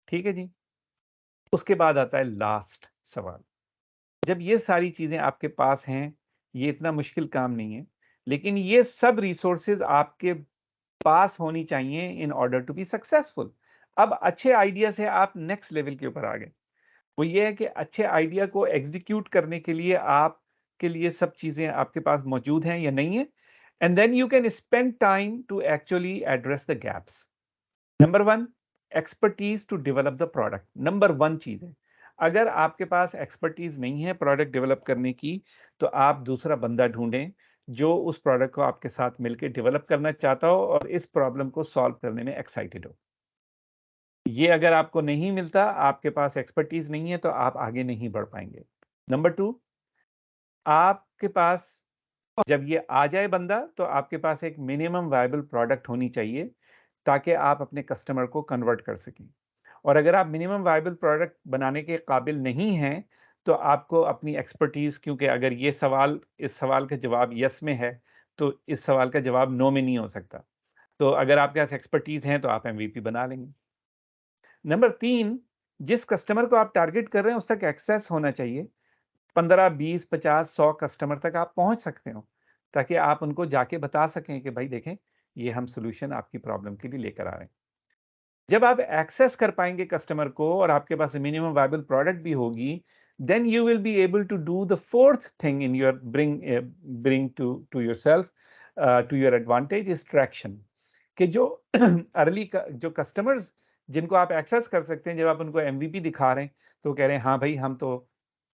ठीक है जी। उसके बाद आता है लास्ट सवाल। जब ये सारी चीज़ें आपके पास हैं, ये इतना मुश्किल काम नहीं है, लेकिन ये सब रिसोर्सेज आपके पास होनी चाहिए in order to be successful. अब अच्छे आइडिया से आप नेक्स्ट लेवल के ऊपर आ गए। वो ये है कि अच्छे आइडिया को एग्जीक्यूट करने के लिए आपके लिए सब चीजें आपके पास मौजूद हैं या नहीं है, and then you can spend time to actually address the gaps. Number 1, expertise to develop the product. Number 1 चीज है, अगर आपके पास एक्सपर्टीज नहीं है प्रोडक्ट डेवलप करने की, तो आप दूसरा बंदा ढूंढें जो उस प्रोडक्ट को आपके साथ मिलकर डेवलप करना चाहता हो और इस प्रॉब्लम को सॉल्व करने में एक्साइटेड हो। ये अगर आपको नहीं मिलता, आपके पास एक्सपर्टीज नहीं है, तो आप आगे नहीं बढ़ पाएंगे। नंबर 2, आपके पास जब ये आ जाए बंदा, तो आपके पास एक मिनिमम वायबल प्रोडक्ट होनी चाहिए ताकि आप अपने कस्टमर को कन्वर्ट कर सकें। और अगर आप मिनिमम वायबल प्रोडक्ट बनाने के काबिल नहीं हैं, तो आपको अपनी एक्सपर्टीज, क्योंकि अगर ये सवाल, इस सवाल का जवाब यस में है, तो इस सवाल का जवाब नो में नहीं हो सकता। तो अगर आपके पास एक्सपर्टीज हैं तो आप एमवीपी बना लेंगे। नंबर 3, जिस कस्टमर को आप टारगेट कर रहे हैं उस तक एक्सेस होना चाहिए। 15, 20, 50, 100 कस्टमर तक आप पहुंच सकते हो, ताकि आप उनको जाके बता सकें कि भाई देखें, ये हम सोल्यूशन आपकी प्रॉब्लम के लिए लेकर आ रहे हैं। जब आप एक्सेस कर पाएंगे कस्टमर को और आपके पास मिनिमम वायबल प्रोडक्ट भी होगी, then you will be able to do the fourth thing in your bring to yourself, to your advantage, is traction. कि जो अर्ली जो कस्टमर्स जिनको आप एक्सेस कर सकते हैं, जब आप उनको एमवीपी दिखा रहे हैं, तो कह रहे हैं हाँ भाई हम तो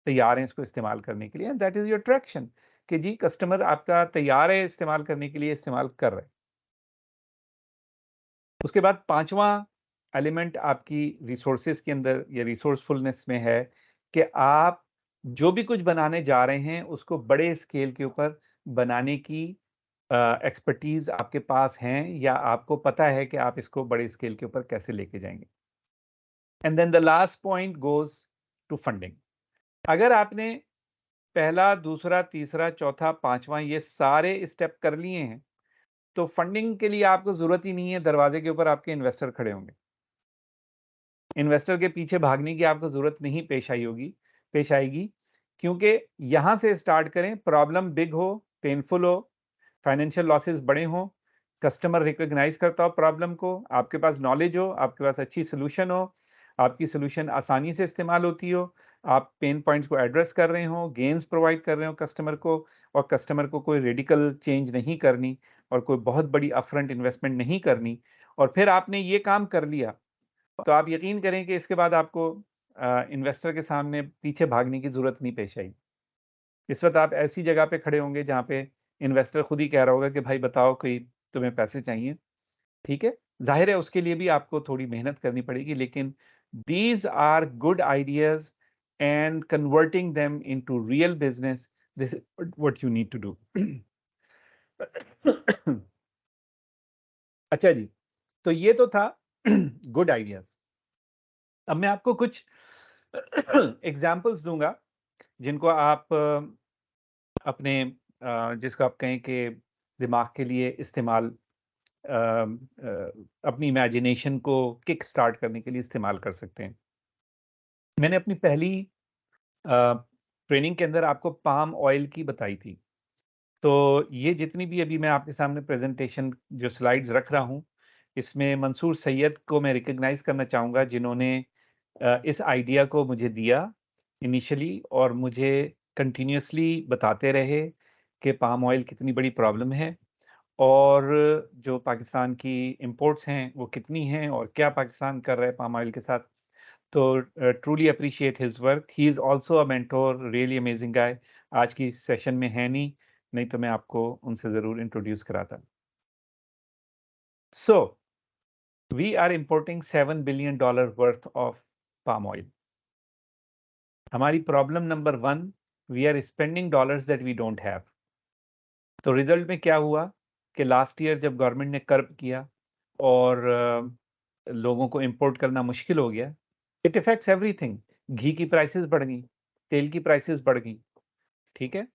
तैयार हैं इसको इस्तेमाल करने के लिए, दैट इज योर ट्रैक्शन, कि जी कस्टमर आपका तैयार है इस्तेमाल करने के लिए, इस्तेमाल कर रहे हैं। उसके बाद 5वां एलिमेंट आपकी रिसोर्सेज के अंदर या रिसोर्सफुलनेस में है कि आप जो भी कुछ बनाने जा रहे हैं उसको बड़े स्केल के ऊपर बनाने की एक्सपर्टीज आपके पास हैं, या आपको पता है कि आप इसको बड़े स्केल के ऊपर कैसे लेके जाएंगे। And then the last point goes to funding. अगर आपने पहला, दूसरा, तीसरा, चौथा, 5वां ये सारे स्टेप कर लिए हैं, तो फंडिंग के लिए आपको जरूरत ही नहीं है, दरवाजे के ऊपर आपके इन्वेस्टर खड़े होंगे। इन्वेस्टर के पीछे भागने की आपको जरूरत नहीं पेश आएगी, क्योंकि यहां से स्टार्ट करें, प्रॉब्लम बिग हो, पेनफुल हो, फाइनेंशियल लॉसेस बड़े हो, कस्टमर रिकॉग्नाइज करता हो प्रॉब्लम को, आपके पास नॉलेज हो, आपके पास अच्छी सोल्यूशन हो, आपकी सोल्यूशन आसानी से इस्तेमाल होती हो, आप पेन पॉइंट्स को एड्रेस कर रहे हो, गेन्स प्रोवाइड कर रहे हो कस्टमर को, और कस्टमर को कोई रेडिकल चेंज नहीं करनी और कोई बहुत बड़ी अपफ्रंट इन्वेस्टमेंट नहीं करनी, और फिर आपने ये काम कर लिया, तो आप यकीन करें कि इसके बाद आपको इन्वेस्टर के सामने पीछे भागने की जरूरत नहीं पेश आई। इस वक्त आप ऐसी जगह पे खड़े होंगे जहां पे इन्वेस्टर खुद ही कह रहा होगा कि भाई बताओ कोई तुम्हें पैसे चाहिए। ठीक है, जाहिर है उसके लिए भी आपको थोड़ी मेहनत करनी पड़ेगी, लेकिन these are good ideas and converting them into real business, this is what you need to do. अच्छा जी, तो ये तो था गुड आइडियाज। अब मैं आपको कुछ एग्जाम्पल्स दूंगा जिनको आप अपने जिसको आप कहें कि दिमाग के लिए इस्तेमाल, अपनी इमेजिनेशन को किक स्टार्ट करने के लिए इस्तेमाल कर सकते हैं। मैंने अपनी पहली ट्रेनिंग के अंदर आपको पाम ऑयल की बताई थी। तो ये जितनी भी अभी मैं आपके सामने प्रेजेंटेशन जो स्लाइड्स रख रहा हूँ, इसमें मंसूर सैयद को मैं रिकग्नाइज करना चाहूँगा, जिन्होंने इस आइडिया को मुझे दिया इनिशियली और मुझे कंटिन्यूसली बताते रहे कि पाम ऑयल कितनी बड़ी प्रॉब्लम है और जो पाकिस्तान की इंपोर्ट्स हैं वो कितनी हैं और क्या पाकिस्तान कर रहा है पाम ऑयल के साथ। तो truly appreciate his work. He is also a mentor, really amazing guy. आज की सेशन में है नहीं तो मैं आपको उनसे ज़रूर इंट्रोड्यूस कराता। So we are importing $7 billion worth of palm oil. हमारी problem number 1, we are spending dollars that we don't have. तो रिजल्ट में क्या हुआ कि लास्ट ईयर जब गवर्नमेंट ने कर्ब किया और लोगों को इंपोर्ट करना मुश्किल हो गया, इट इफेक्ट्स एवरीथिंग। घी की प्राइसेस बढ़ गई, तेल की प्राइसेस बढ़ गई, ठीक है।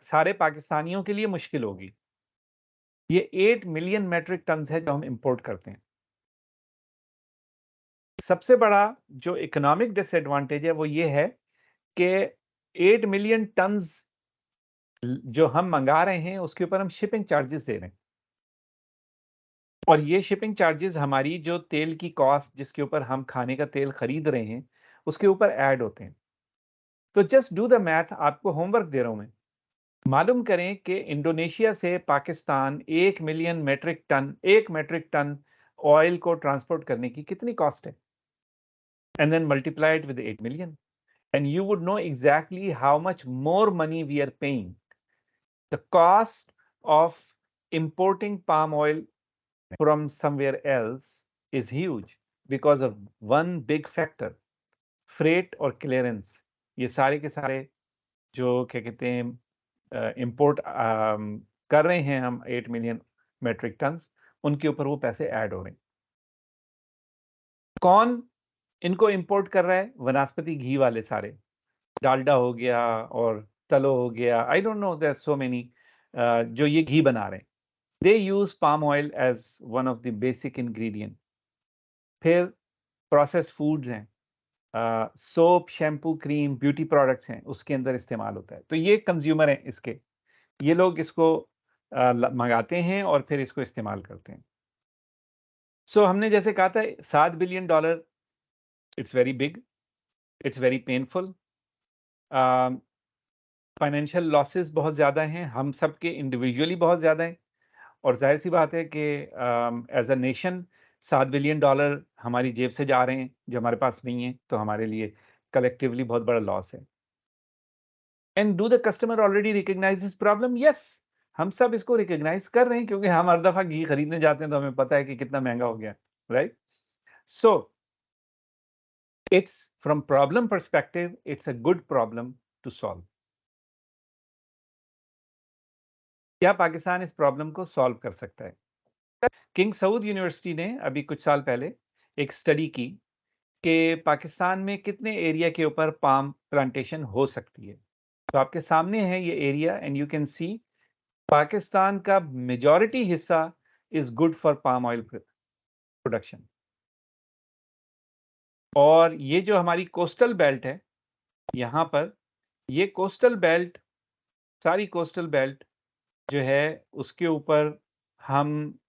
सारे पाकिस्तानियों के लिए मुश्किल होगी। ये 8 मिलियन मेट्रिक टन है जो हम इंपोर्ट करते हैं। सबसे बड़ा जो इकोनॉमिक डिसएडवांटेज है वो ये है कि 8 मिलियन टन्स जो हम मंगा रहे हैं उसके ऊपर हम शिपिंग चार्जेस दे रहे हैं और ये शिपिंग चार्जेस हमारी जो तेल की कॉस्ट जिसके ऊपर हम खाने का तेल खरीद रहे हैं उसके ऊपर ऐड होते हैं। तो जस्ट डू द मैथ, आपको होमवर्क दे रहा हूं मैं। मालूम करें कि इंडोनेशिया से पाकिस्तान 1 मेट्रिक टन ऑयल को ट्रांसपोर्ट करने की कितनी कॉस्ट है, and then multiply it with 8 million and you would know exactly how much more money we are paying. The cost of importing palm oil from somewhere else is huge because of one big factor, freight और clearance. ये सारे के सारे जो क्या कहते हैं import कर रहे हैं हम 8 मिलियन मेट्रिक टन्स, उनके ऊपर वो पैसे ऐड हो रहे हैं। कौन इनको इंपोर्ट कर रहा है? वनस्पति घी वाले सारे, डालडा हो गया और तलो हो गया, I don't know, there so many जो ये घी बना रहे हैं, they use palm oil as one of the basic ingredient. फिर प्रोसेस फूड्स हैं, soap, shampoo, cream, beauty products हैं, उसके अंदर इस्तेमाल होता है। तो ये कंज्यूमर हैं इसके, ये लोग इसको मंगाते हैं और फिर इसको इस्तेमाल करते हैं। सो हमने जैसे कहा था $7 billion, it's very big, it's very painful. Financial losses बहुत ज़्यादा हैं, हम सबके इंडिविजुअली बहुत ज़्यादा हैं और जाहिर सी बात है कि एज अ नेशन $7 बिलियन हमारी जेब से जा रहे हैं जो हमारे पास नहीं है, तो हमारे लिए कलेक्टिवली बहुत बड़ा लॉस है। And do the customer already recognize this problem? Yes, हम सब इसको रिकग्नाइज कर रहे हैं क्योंकि हम हर दफ़ा घी खरीदने जाते हैं तो हमें पता है कि कितना महंगा हो गया, right? So it's from problem perspective, it's a good problem to solve. क्या पाकिस्तान इस प्रॉब्लम को सॉल्व कर सकता है? किंग सऊद यूनिवर्सिटी ने अभी कुछ साल पहले एक स्टडी की कि पाकिस्तान में कितने एरिया के ऊपर पाम प्लांटेशन हो सकती है। तो आपके सामने है ये area and you can see Pakistan का मेजॉरिटी हिस्सा is good for palm oil production. और ये जो हमारी कोस्टल बेल्ट है, यहाँ पर ये कोस्टल बेल्ट, सारी कोस्टल बेल्ट जो है उसके ऊपर हम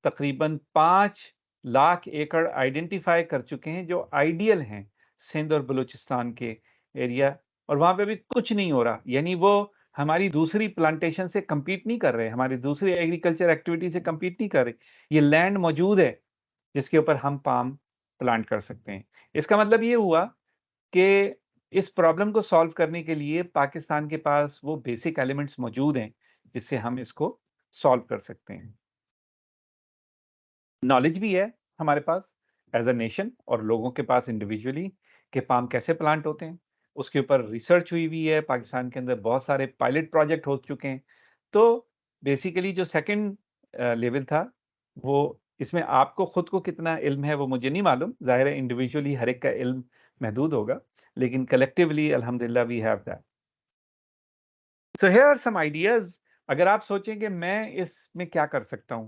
तकरीबन 5 लाख एकड़ आइडेंटिफाई कर चुके हैं जो आइडियल हैं सिंध और बलूचिस्तान के एरिया, और वहाँ पे भी कुछ नहीं हो रहा। यानी वो हमारी दूसरी प्लांटेशन से compete नहीं कर रहे, हमारी दूसरी एग्रीकल्चर एक्टिविटी से compete नहीं कर रहे। ये लैंड मौजूद है जिसके ऊपर हम पाम प्लांट कर सकते हैं। इसका मतलब ये हुआ कि इस प्रॉब्लम को सॉल्व करने के लिए पाकिस्तान के पास वो बेसिक एलिमेंट्स मौजूद हैं जिससे हम इसको सॉल्व कर सकते हैं। नॉलेज भी है हमारे पास एज अ नेशन और लोगों के पास इंडिविजुअली कि पाम कैसे प्लांट होते हैं, उसके ऊपर रिसर्च हुई हुई है। पाकिस्तान के अंदर बहुत सारे पायलट प्रोजेक्ट हो चुके हैं। तो बेसिकली जो सेकंड लेवल था वो, इसमें आपको खुद को कितना इल्म है वो मुझे नहीं मालूम, जाहिर है इंडिविजुअली हर एक का इल्म महदूद होगा, लेकिन कलेक्टिवली अल्हम्दुलिल्लाह we have that. So here are some ideas. अगर आप सोचें कि मैं इसमें क्या कर सकता हूं,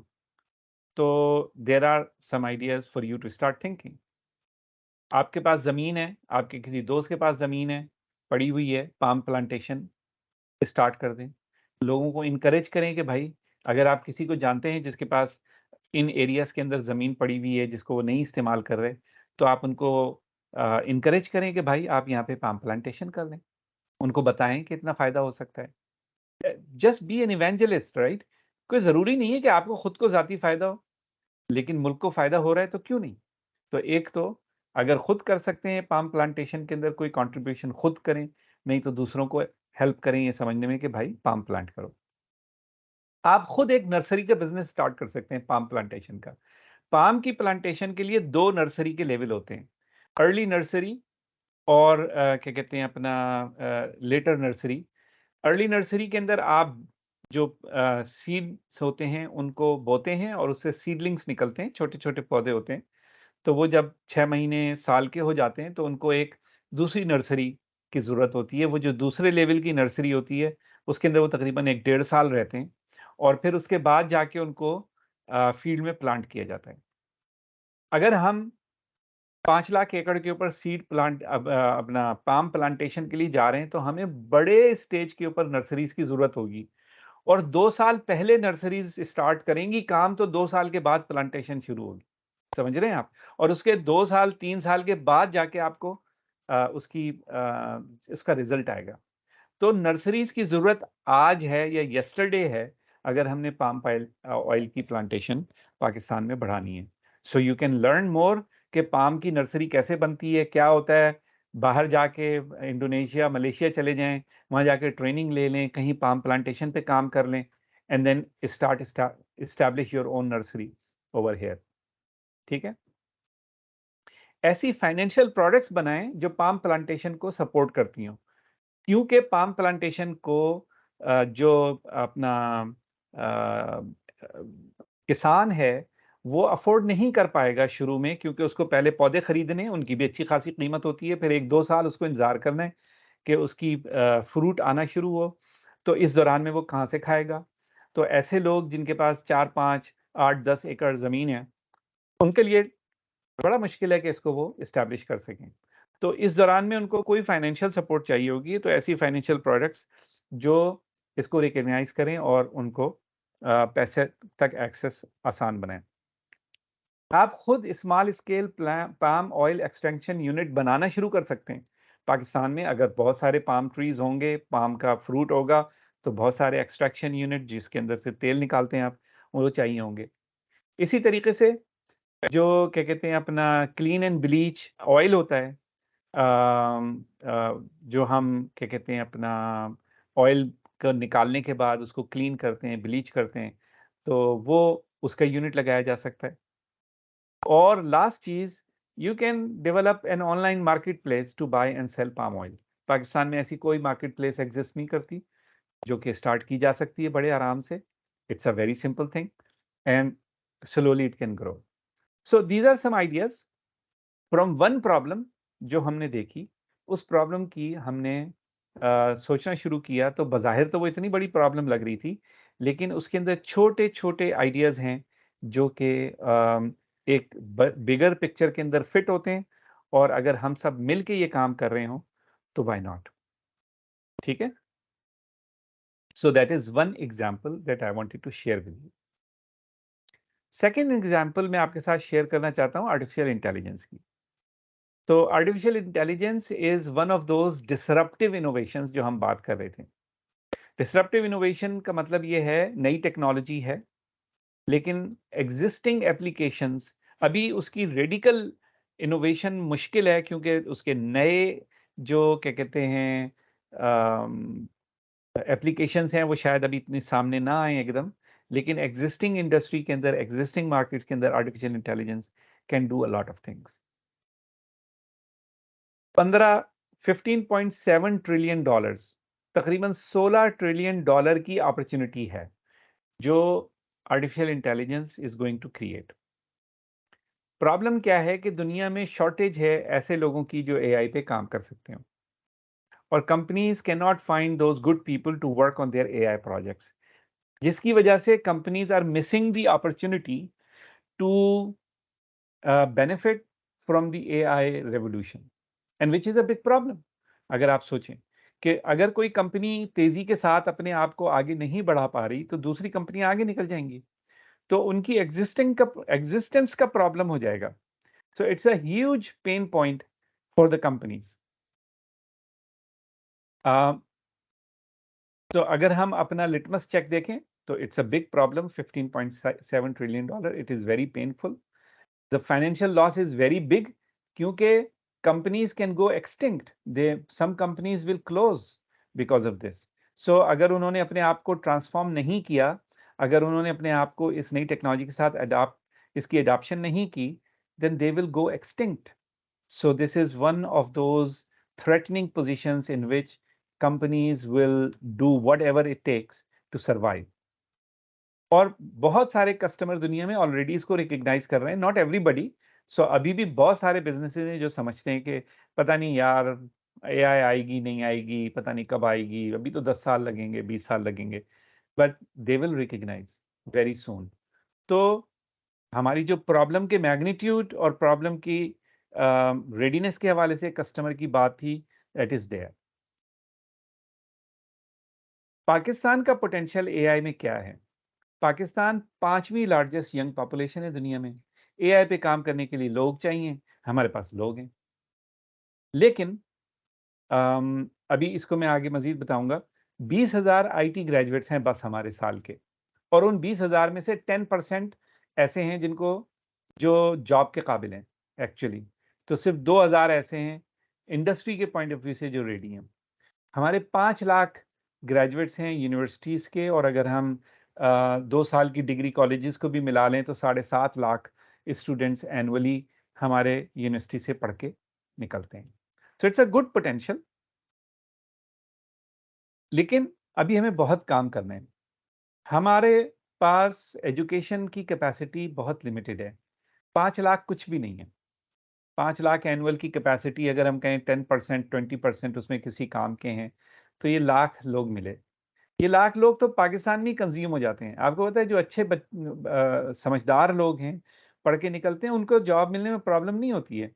तो there are some ideas for you to start thinking. आपके पास ज़मीन है, आपके किसी दोस्त के पास ज़मीन है पड़ी हुई है, पाम प्लांटेशन स्टार्ट कर दें। लोगों को इनकरेज करें कि भाई अगर आप किसी को जानते हैं जिसके पास इन एरियाज़ के अंदर ज़मीन पड़ी हुई है जिसको वो नहीं इस्तेमाल कर रहे, तो आप उनको इनकरेज करें कि भाई आप यहाँ पे पाम प्लांटेशन कर लें। उनको बताएं कि इतना फायदा हो सकता है। Just be an evangelist, right? कोई जरूरी नहीं है कि आपको खुद को जाती फायदा हो, लेकिन मुल्क को फायदा हो रहा है तो क्यों नहीं। तो एक तो अगर खुद कर सकते हैं पाम प्लांटेशन के अंदर कोई कंट्रीब्यूशन खुद करें, नहीं तो दूसरों को हेल्प करें ये समझने में कि भाई पाम प्लांट करो। आप खुद एक नर्सरी का बिजनेस स्टार्ट कर सकते हैं पाम प्लांटेशन का। पाम की प्लांटेशन के लिए 2 नर्सरी के लेवल होते हैं, अर्ली नर्सरी और क्या कहते हैं अपना लेटर नर्सरी। अर्ली नर्सरी के अंदर आप जो सीड्स होते हैं उनको बोते हैं और उससे सीडलिंग्स निकलते हैं, छोटे-छोटे पौधे होते हैं। तो वो जब 6 महीने, साल के हो जाते हैं तो उनको एक दूसरी नर्सरी की ज़रूरत होती है। वो जो दूसरे लेवल की नर्सरी होती है, उसके अंदर वो तकरीबन 1 डेढ़ साल रहते हैं और फिर उसके बाद जाके उनको फील्ड में प्लांट किया जाता है। अगर हम 5 लाख एकड़ के ऊपर सीड प्लांट अपना पाम प्लांटेशन के लिए जा रहे हैं, तो हमें बड़े स्टेज के ऊपर नर्सरीज़ की ज़रूरत होगी और 2 साल पहले नर्सरीज़ स्टार्ट करेंगी काम, तो 2 साल के बाद प्लांटेशन शुरू होगी। समझ रहे हैं आप? और उसके 2 साल, 3 साल के बाद जाके आपको इसका रिज़ल्ट आएगा। तो नर्सरीज़ की ज़रूरत आज है या यस्टरडे है, अगर हमने पाम ऑयल की प्लांटेशन पाकिस्तान में बढ़ानी है। So you can learn more कि पाम की नर्सरी कैसे बनती है, क्या होता है। बाहर जाके इंडोनेशिया, मलेशिया चले जाएँ, वहाँ जाके ट्रेनिंग ले लें, कहीं पाम प्लांटेशन पे काम कर लें and then establish your own nursery over here. ठीक है? ऐसी फाइनेंशियल प्रोडक्ट्स बनाएँ जो पाम प्लांटेशन को सपोर्ट करती हों। क्योंकि पाम प्लांटेशन को जो अपना किसान है वो अफोर्ड नहीं कर पाएगा शुरू में, क्योंकि उसको पहले पौधे खरीदने हैं, उनकी भी अच्छी खासी कीमत होती है, फिर 1-2 साल उसको इंतजार करना है कि उसकी फ्रूट आना शुरू हो। तो इस दौरान में वो कहाँ से खाएगा? तो ऐसे लोग जिनके पास 4-5, 8-10 एकड़ ज़मीन है, उनके लिए बड़ा मुश्किल है कि इसको वो एस्टैब्लिश कर सकें। तो इस दौरान में उनको कोई फाइनेंशियल सपोर्ट चाहिए होगी, तो ऐसी फाइनेंशियल प्रोडक्ट्स जो इसको रिकॉग्नाइज़ करें और उनको पैसे तक एक्सेस आसान बनाएँ। आप खुद small scale palm oil extraction unit बनाना शुरू कर सकते हैं। पाकिस्तान में अगर बहुत सारे पाम ट्रीज़ होंगे, पाम का फ्रूट होगा, तो बहुत सारे एक्सट्रैक्शन यूनिट जिसके अंदर से तेल निकालते हैं आप, वो चाहिए होंगे। इसी तरीके से जो क्या कहते हैं अपना क्लीन एंड ब्लीच ऑयल होता है, जो हम क्या कहते हैं अपना ऑयल को निकालने के बाद उसको क्लीन करते हैं, ब्लीच करते हैं, तो वो उसका यूनिट लगाया जा सकता है। और लास्ट चीज़, you can develop an online market place to buy and sell palm oil. Pakistan में ऐसी कोई मार्केट प्लेस एग्जिस्ट नहीं करती, जो कि स्टार्ट की जा सकती है बड़े आराम से। It's a very simple thing and slowly it can grow. So these are some ideas from one problem जो हमने देखी। उस प्रॉब्लम की हमने सोचना शुरू किया, तो बज़ाहिर तो वो इतनी बड़ी प्रॉब्लम लग रही थी, लेकिन उसके अंदर छोटे-छोटे आइडियाज़ हैं जो कि एक बिगर पिक्चर के अंदर फिट होते हैं, और अगर हम सब मिल के ये काम कर रहे हों, तो व्हाई नॉट? ठीक है? So that is one example that I wanted to share with you. Second example मैं आपके साथ शेयर करना चाहता हूँ आर्टिफिशियल इंटेलिजेंस की। तो artificial intelligence is one of those disruptive innovations जो हम बात कर रहे थे। डिसरप्टिव इनोवेशन का मतलब ये है नई टेक्नोलॉजी है, लेकिन एग्जिस्टिंग एप्लीकेशंस अभी उसकी रेडिकल इनोवेशन मुश्किल है, क्योंकि उसके नए जो क्या कहते हैं एप्लीकेशंस हैं वो शायद अभी इतने सामने ना आए एकदम, लेकिन एग्जिस्टिंग इंडस्ट्री के अंदर, एग्जिस्टिंग मार्केट्स के अंदर artificial intelligence can do a lot of things. 15.7 trillion dollars, तकरीबन 16 ट्रिलियन डॉलर की अपॉर्चुनिटी है जो artificial intelligence is going to create. Problem क्या है कि दुनिया में शॉर्टेज है ऐसे लोगों की जो एआई पे काम कर सकते हो, और companies can not find those good people to work on their AI projects, जिसकी वजह से companies are missing the opportunity to benefit from the AI revolution, and which is a big problem. अगर आप सोचें कि अगर कोई कंपनी तेज़ी के साथ अपने आप को आगे नहीं बढ़ा पा रही, तो दूसरी कंपनियां आगे निकल जाएंगी, तो उनकी एग्जिस्टेंस का प्रॉब्लम हो जाएगा। So it's a huge pain point for the companies. तो अगर हम अपना लिटमस चेक देखें तो it's a big problem, $15.7 trillion, it is very painful. The financial loss is very big क्योंकि companies can go extinct, some companies will close because of this. So अगर उन्होंने अपने आप को ट्रांसफॉर्म नहीं किया, अगर उन्होंने अपने आप को इस नई टेक्नोलॉजी के साथ इसकी अडॉप्शन नहीं की, then they will go extinct. So this is one of those threatening positions in which companies will do whatever it takes to survive. और बहुत सारे कस्टमर दुनिया में ऑलरेडी इसको रिकग्नाइज कर रहे हैं, नॉट एवरीबडी। सो अभी भी बहुत सारे बिजनेसेस हैं जो समझते हैं कि पता नहीं यार एआई आएगी नहीं आएगी, पता नहीं कब आएगी, अभी तो 10 साल लगेंगे, 20 साल लगेंगे, but they will recognize very soon. तो हमारी जो प्रॉब्लम के मैग्नीट्यूड और प्रॉब्लम की रेडीनेस के हवाले से कस्टमर की बात थी, दैट इज देयर। पाकिस्तान का पोटेंशियल एआई में क्या है? पाकिस्तान 5वीं लार्जेस्ट यंग पॉपुलेशन है दुनिया में। एआई पे काम करने के लिए लोग चाहिए, हमारे पास लोग हैं, लेकिन अभी इसको मैं आगे मजीद बताऊंगा। 20,000 आईटी ग्रेजुएट्स हैं बस हमारे साल के, और उन 20,000 में से 10% ऐसे हैं जिनको जो जॉब के काबिल हैं एक्चुअली। तो सिर्फ 2,000 ऐसे हैं इंडस्ट्री के पॉइंट ऑफ व्यू से जो रेडी हैं। हमारे 5 लाख ग्रेजुएट्स हैं यूनिवर्सिटीज के, और अगर हम 2 साल की डिग्री कॉलेजेस को भी मिला लें तो 7.5 लाख स्टूडेंट्स एनुअली हमारे यूनिवर्सिटी से पढ़ के निकलते हैं। सो इट्स अ गुड पोटेंशियल, लेकिन अभी हमें बहुत काम करना है। हमारे पास एजुकेशन की कैपेसिटी बहुत लिमिटेड है। 5 लाख कुछ भी नहीं है। 5 लाख एनुअल की कैपेसिटी, अगर हम कहें 10% 20% उसमें किसी काम के हैं, तो ये लाख लोग मिले। ये लाख लोग तो पाकिस्तान में ही कंज्यूम हो जाते हैं। आपको पता है जो अच्छे समझदार लोग हैं, पढ़ के निकलते हैं, उनको जॉब मिलने में प्रॉब्लम नहीं होती है।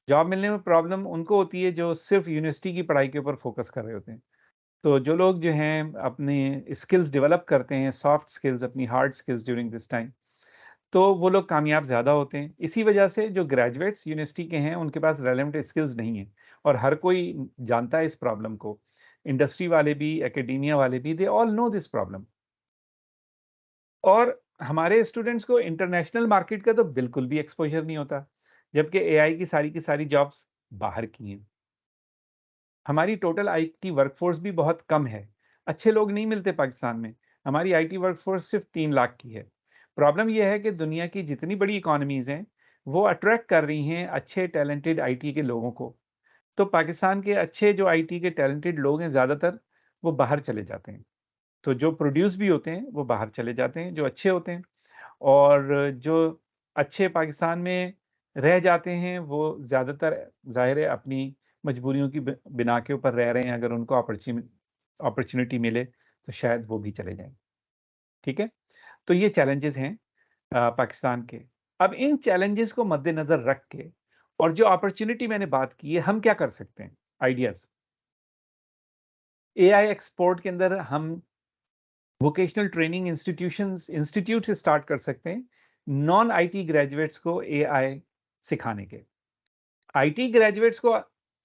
जॉब मिलने में प्रॉब्लम उनको होती है जो सिर्फ यूनिवर्सिटी की पढ़ाई के ऊपर फोकस कर रहे होते हैं। तो जो लोग जो हैं अपने स्किल्स डेवलप करते हैं, सॉफ्ट स्किल्स, अपनी hard skills during this time, तो वो लोग कामयाब ज़्यादा होते हैं। इसी वजह से जो ग्रेजुएट्स यूनिवर्सिटी के हैं उनके पास रेलेवेंट स्किल्स नहीं है, और हर कोई जानता है इस प्रॉब्लम को। इंडस्ट्री वाले भी, एकेडेमिया वाले भी, they all know this problem. और हमारे स्टूडेंट्स को इंटरनेशनल मार्केट का तो बिल्कुल भी एक्सपोजर नहीं होता, जबकि एआई की सारी जॉब्स बाहर की हैं। हमारी टोटल आईटी वर्कफोर्स भी बहुत कम है, अच्छे लोग नहीं मिलते पाकिस्तान में। हमारी आईटी वर्कफोर्स सिर्फ 3 लाख की है। प्रॉब्लम यह है कि दुनिया की जितनी बड़ी इकोनॉमीज हैं वो अट्रैक्ट कर रही हैं अच्छे टैलेंटेड आईटी के लोगों को। तो पाकिस्तान के अच्छे जो आईटी के टैलेंटेड लोग हैं ज़्यादातर वो बाहर चले जाते हैं। तो जो प्रोड्यूस भी होते हैं वो बाहर चले जाते हैं, जो अच्छे होते हैं। और जो अच्छे पाकिस्तान में रह जाते हैं वो ज़्यादातर ज़ाहिर है अपनी मजबूरियों की बिना के ऊपर रह रहे हैं। अगर उनको अपॉर्चुनिटी मिले तो शायद वो भी चले जाएं। ठीक है, तो ये चैलेंजेस हैं पाकिस्तान के। अब इन चैलेंजेस को मद्देनजर रख के और जो अपॉर्चुनिटी मैंने बात की है, हम क्या कर सकते हैं? आइडियाज। एआई एक्सपोर्ट के अंदर हम वोकेशनल ट्रेनिंग इंस्टीट्यूट से स्टार्ट कर सकते हैं नॉन आईटी ग्रेजुएट्स को एआई सिखाने के। आईटी ग्रेजुएट्स को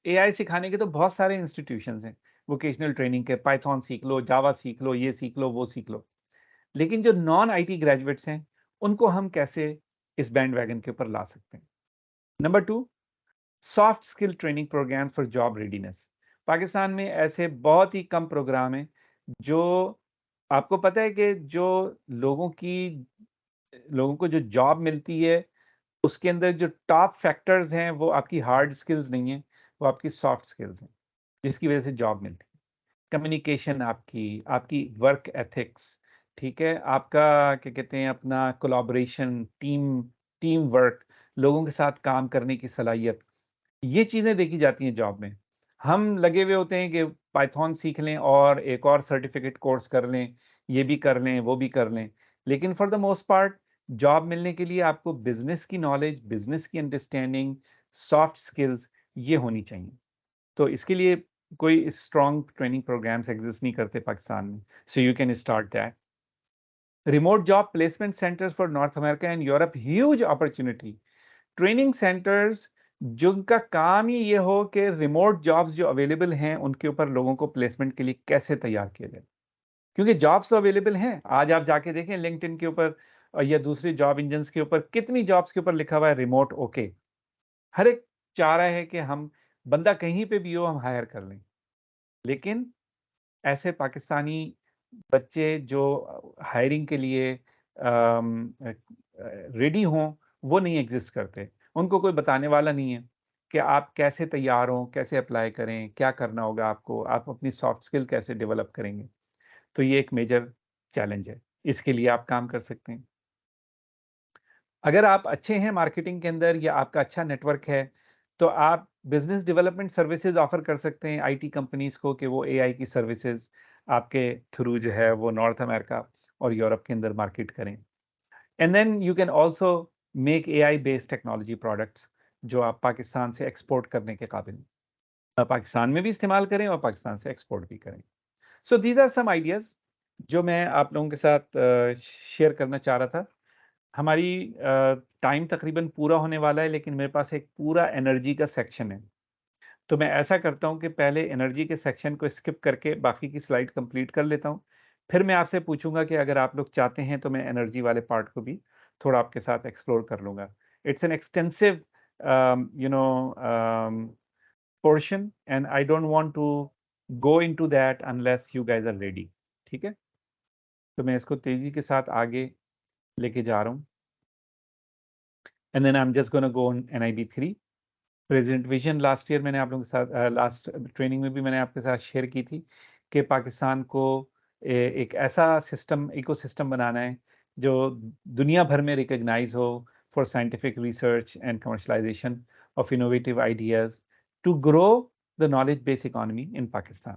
एआई सिखाने के तो बहुत सारे इंस्टीट्यूशंस हैं वोकेशनल ट्रेनिंग के। पाइथन सीख लो, जावा सीख लो, ये सीख लो, वो सीख लो। लेकिन जो नॉन आईटी ग्रेजुएट्स हैं उनको हम कैसे इस बैंड वैगन के ऊपर ला सकते हैं? Number 2, soft skill training program for job readiness. Pakistan में ऐसे बहुत ही कम प्रोग्राम हैं जो, आपको पता है कि जो लोगों को जो जॉब मिलती है उसके अंदर जो टॉप फैक्टर्स हैं वो आपकी हार्ड स्किल्स नहीं है, वो आपकी सॉफ्ट स्किल्स हैं, जिसकी वजह से जॉब मिलती है। कम्युनिकेशन आपकी वर्क एथिक्स, ठीक है, आपका क्या कहते हैं अपना कोलैबोरेशन, टीम वर्क, लोगों के साथ काम करने की सलाहियत, ये चीज़ें देखी जाती हैं जॉब में। हम लगे हुए होते हैं कि पाइथन सीख लें और एक और सर्टिफिकेट कोर्स कर लें, ये भी कर लें, वो भी कर लें, लेकिन for the most part job मिलने के लिए आपको बिजनेस की नॉलेज, बिजनेस की अंडरस्टैंडिंग, सॉफ्ट स्किल्स ये होनी चाहिए। तो इसके लिए कोई स्ट्रॉन्ग ट्रेनिंग प्रोग्राम्स एग्जिस्ट नहीं करते पाकिस्तान में, सो you can start that. Remote job placement centres for north America and Europe, huge opportunity. Training centres जिनका काम ही ये हो कि रिमोट जॉब्स जो अवेलेबल हैं उनके ऊपर लोगों को प्लेसमेंट के लिए कैसे तैयार किया जाए, क्योंकि जॉब्स तो अवेलेबल हैं। आज आप जाके देखें लिंक्डइन के ऊपर या दूसरे जॉब इंजन्स के ऊपर कितनी जॉब्स के ऊपर लिखा हुआ है रिमोट ओके। हर एक चाह रहा है कि हम बंदा कहीं पे भी हो हम हायर कर लें, लेकिन ऐसे पाकिस्तानी बच्चे जो हायरिंग के लिए रेडी हों वो नहीं एग्जिस्ट करते। उनको कोई बताने वाला नहीं है कि आप कैसे तैयार हों, कैसे अप्लाई करें, क्या करना होगा आपको, आप अपनी सॉफ्ट स्किल कैसे डेवलप करेंगे। तो ये एक मेजर चैलेंज है, इसके लिए आप काम कर सकते हैं। अगर आप अच्छे हैं मार्केटिंग के अंदर या आपका अच्छा नेटवर्क है तो आप बिजनेस डेवलपमेंट सर्विसेज ऑफर कर सकते हैं आईटी कंपनीज को कि वो एआई की सर्विसेज आपके थ्रू जो है वो नॉर्थ अमेरिका और यूरोप के अंदर मार्केट करें। And then you can also make AI based technology products जो आप पाकिस्तान से एक्सपोर्ट करने के काबिल हैं। पाकिस्तान में भी इस्तेमाल करें और पाकिस्तान से एक्सपोर्ट भी करें। So these are some ideas जो मैं आप लोगों के साथ शेयर करना चाह रहा था। हमारी टाइम तकरीबन पूरा होने वाला है, लेकिन मेरे पास एक पूरा एनर्जी का सेक्शन है। तो मैं ऐसा करता हूं कि पहले एनर्जी के सेक्शन को स्किप करके बाकी की स्लाइड कंप्लीट कर लेता हूं। फिर मैं आपसे पूछूंगा कि अगर आप लोग चाहते हैं तो मैं एनर्जी वाले पार्ट को भी थोड़ा आपके साथ एक्सप्लोर कर लूंगा। It's an extensive portion and I don't want to go into that unless you guys are ready. ठीक है, तो मैं इसको तेजी के साथ आगे लेके जा रहा हूँ। And then I'm just going to go on NIB3 present vision. Last year मैंने आप लोगों के साथ लास्ट ट्रेनिंग में भी मैंने आपके साथ शेयर की थी कि पाकिस्तान को एक ऐसा सिस्टम इकोसिस्टम बनाना है जो दुनिया भर में रिकग्नाइज हो for scientific research and commercialization of innovative ideas to grow the knowledge base economy in Pakistan.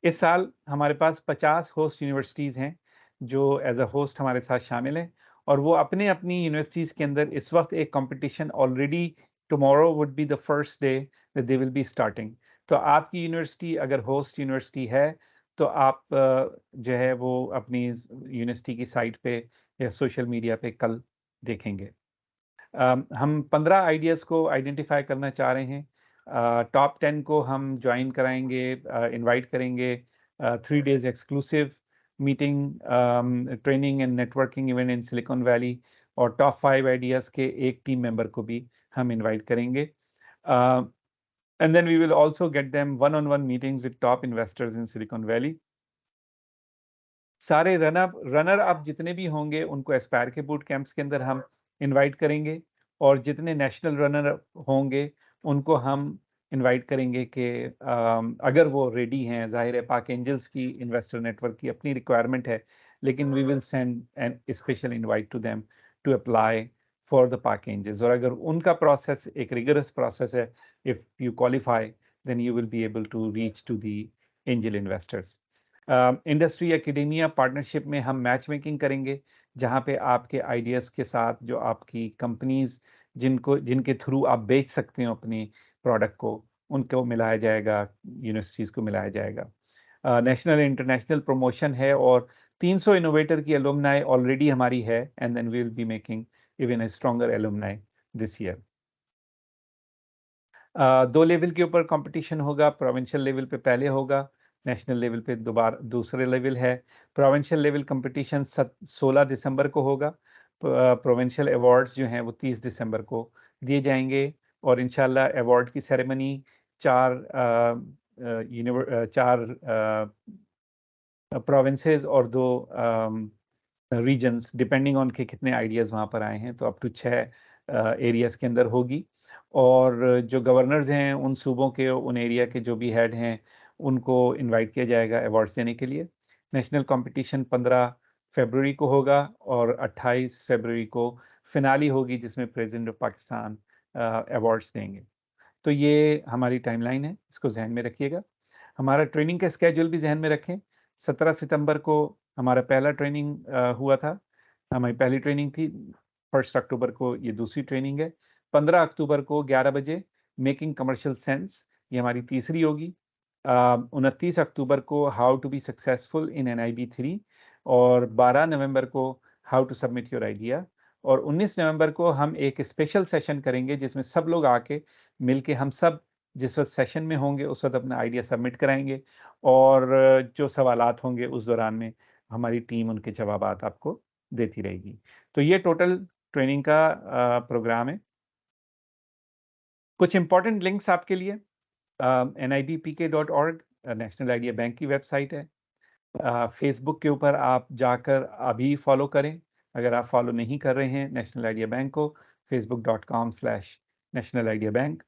इस साल हमारे पास 50 होस्ट यूनिवर्सिटीज़ हैं जो एज अ होस्ट हमारे साथ शामिल हैं और वो अपने अपनी यूनिवर्सिटीज़ के अंदर इस वक्त एक competition already tomorrow would be the first day that they will be starting. तो आपकी यूनिवर्सिटी अगर होस्ट यूनिवर्सिटी है तो आप जो है वो अपनी यूनिवर्सिटी की साइट पे या सोशल मीडिया पे कल देखेंगे। हम 15 आइडियाज़ को आइडेंटिफाई करना चाह रहे हैं। टॉप 10 को हम ज्वाइन कराएंगे, इनवाइट करेंगे 3 days exclusive meeting, training and networking event in Silicon Valley, और टॉप 5 आइडियाज़ के एक टीम मेंबर को भी हम इनवाइट करेंगे। And then we will also get them one on one meetings with top investors in Silicon Valley. सारे runner up जितने भी होंगे उनको एस्पायर के बूट कैंप्स के अंदर हम इनवाइट करेंगे, और जितने नेशनल रनर होंगे उनको हम इनवाइट करेंगे कि अगर वो रेडी हैं। जाहिर है पाक एंजल्स की इन्वेस्टर नेटवर्क की अपनी रिक्वायरमेंट है, लेकिन we will send an special invite to them to apply for the Pak angels. और अगर उनका प्रोसेस एक रिगरस प्रोसेस है, if you qualify then you will be able to reach to the angel investors. Industry academia partnership में हम match making करेंगे, जहां पे आपके आइडियाज़ के साथ जो आपकी कंपनीज जिनके थ्रू आप बेच सकते हो अपने प्रोडक्ट को, उनको मिलाया जाएगा, यूनिवर्सिटीज़ को मिलाया जाएगा। नेशनल इंटरनेशनल प्रमोशन है और 300 इनोवेटर की एलुमनाई ऑलरेडी हमारी है, and then we will be making even a stronger alumni this year. 2 level के ऊपर कंपटीशन होगा। प्रोविंशियल लेवल पे पहले होगा, नेशनल लेवल पे दूसरे लेवल है। प्रोविंशियल लेवल कंपटीशन 16 दिसंबर को होगा। प्रोविंशियल अवार्ड्स जो हैं वो 30 दिसंबर को दिए जाएंगे, और इंशाल्लाह अवार्ड की सेरेमनी 4 प्रोविंसेस और 2 रीजन्स डिपेंडिंग ऑन के कितने आइडियाज़ वहाँ पर आए हैं, तो अप टू 6 एरियाज़ के अंदर होगी। और जो गवर्नर्स हैं उन सूबों के, उन एरिया के जो भी हेड हैं, उनको इनवाइट किया जाएगा अवार्ड्स देने के लिए। नेशनल कंपटीशन 15 फरवरी को होगा और 28 फरवरी को फिनाली होगी जिसमें प्रेसिडेंट ऑफ पाकिस्तान अवार्ड्स देंगे। तो ये हमारी टाइमलाइन है, इसको जहन में रखिएगा। हमारा ट्रेनिंग का स्केड्यूल भी जहन में रखें। 17 सितंबर को हमारा पहला ट्रेनिंग हुआ था, हमारी पहली ट्रेनिंग थी। 1 अक्टूबर को ये दूसरी ट्रेनिंग है। 15 अक्टूबर को 11 बजे मेकिंग कमर्शियल सेंस, ये हमारी तीसरी होगी। 29 अक्टूबर को how to be successful in NIB3, और 12 नवंबर को how to submit your idea, और 19 नवंबर को हम एक स्पेशल सेशन करेंगे जिसमें सब लोग आके मिलके हम सब जिस वक्त सेशन में होंगे उस वक्त अपना आइडिया सबमिट कराएंगे और जो सवालात होंगे उस दौरान में हमारी टीम उनके जवाबात आपको देती रहेगी। तो ये टोटल ट्रेनिंग का प्रोग्राम है। कुछ इंपॉर्टेंट लिंक्स आपके लिए, nibpk.org नेशनल आइडिया बैंक की वेबसाइट है। फेसबुक के ऊपर आप जाकर अभी फॉलो करें, अगर आप फॉलो नहीं कर रहे हैं नेशनल आइडिया बैंक को, facebook.com/national idea bank,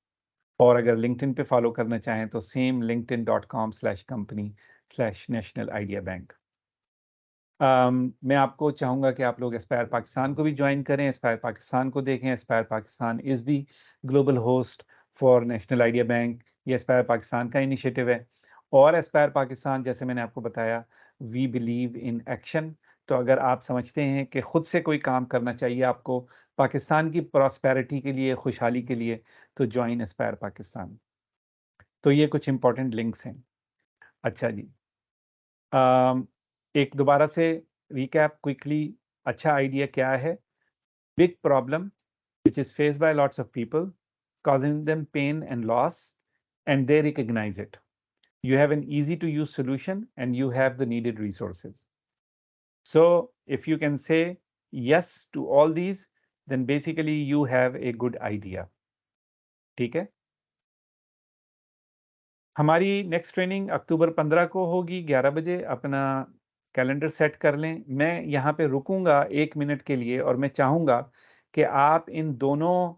और अगर लिंक्डइन पे फॉलो करना चाहें तो सेम linkedin.com/company/national idea bank। मैं आपको चाहूँगा कि आप लोग एस्पायर पाकिस्तान को भी ज्वाइन करें, एस्पायर पाकिस्तान को देखें। Aspire Pakistan is the global host for national idea bank. ये एस्पायर पाकिस्तान का इनिशिएटिव है और एस्पायर पाकिस्तान, जैसे मैंने आपको बताया, वी बिलीव इन एक्शन। तो अगर आप समझते हैं कि खुद से कोई काम करना चाहिए आपको पाकिस्तान की प्रॉस्पेरिटी के लिए, खुशहाली के लिए, तो ज्वाइन एस्पायर पाकिस्तान। तो ये कुछ इंपॉर्टेंट लिंक्स हैं। अच्छा जी, एक दोबारा से रिकैप क्विकली, अच्छा आइडिया क्या है? Big problem which is faced by lots of people, causing them pain and loss, and they recognize it. You have an easy to use solution and you have the needed resources. So if you can say yes to all these, then basically you have a good idea. ठीक है? हमारी next training अक्टूबर 15 को होगी 11 बजे। अपना calendar set कर लें। मैं यहाँ पे रुकूंगा 1 मिनट के लिए और मैं चाहूँगा कि आप इन दोनों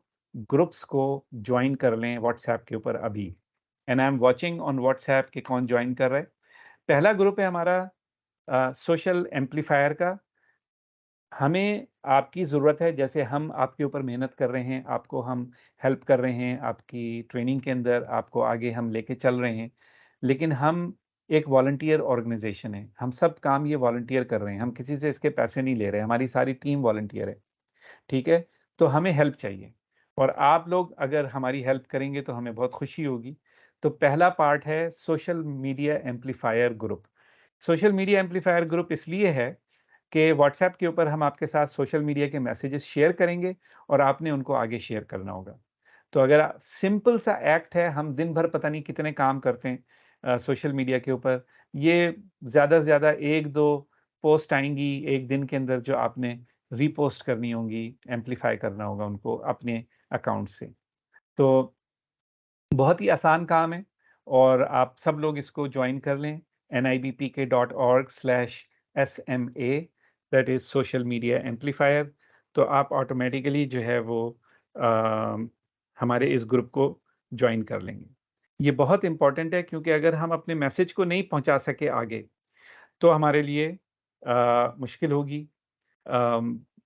ग्रुप्स को ज्वाइन कर लें व्हाट्सएप के ऊपर अभी। And I am watching on WhatsApp कि कौन ज्वाइन कर रहा है। पहला ग्रुप है हमारा सोशल एम्पलीफायर का। हमें आपकी ज़रूरत है, जैसे हम आपके ऊपर मेहनत कर रहे हैं, आपको हम हेल्प कर रहे हैं, आपकी ट्रेनिंग के अंदर आपको आगे हम लेके चल रहे हैं, लेकिन हम एक वॉलंटियर ऑर्गेनाइजेशन है। हम सब काम ये वॉलंटियर कर रहे हैं, हम किसी से इसके पैसे नहीं ले रहे, हमारी सारी टीम वॉलंटियर है। ठीक है? तो हमें हेल्प चाहिए और आप लोग अगर हमारी हेल्प करेंगे तो हमें बहुत खुशी होगी। तो पहला पार्ट है social media amplifier group. Social media amplifier group इसलिए है कि व्हाट्सएप के ऊपर हम आपके साथ सोशल मीडिया के मैसेजेस शेयर करेंगे और आपने उनको आगे शेयर करना होगा। तो अगर सिंपल सा एक्ट है, हम दिन भर पता नहीं कितने काम करते हैं सोशल मीडिया के ऊपर, ये ज़्यादा से ज़्यादा 1-2 पोस्ट आएंगी एक दिन के अंदर जो आपने रीपोस्ट करनी होंगी, एम्पलीफाई करना होगा उनको अपने अकाउंट से। तो बहुत ही आसान काम है और आप सब लोग इसको ज्वाइन कर लें। nibpk.org/SMA, that is social media amplifier. तो आप ऑटोमेटिकली जो है वो हमारे इस ग्रुप को ज्वाइन कर लेंगे। ये बहुत इंपॉर्टेंट है क्योंकि अगर हम अपने मैसेज को नहीं पहुंचा सके आगे तो हमारे लिए मुश्किल होगी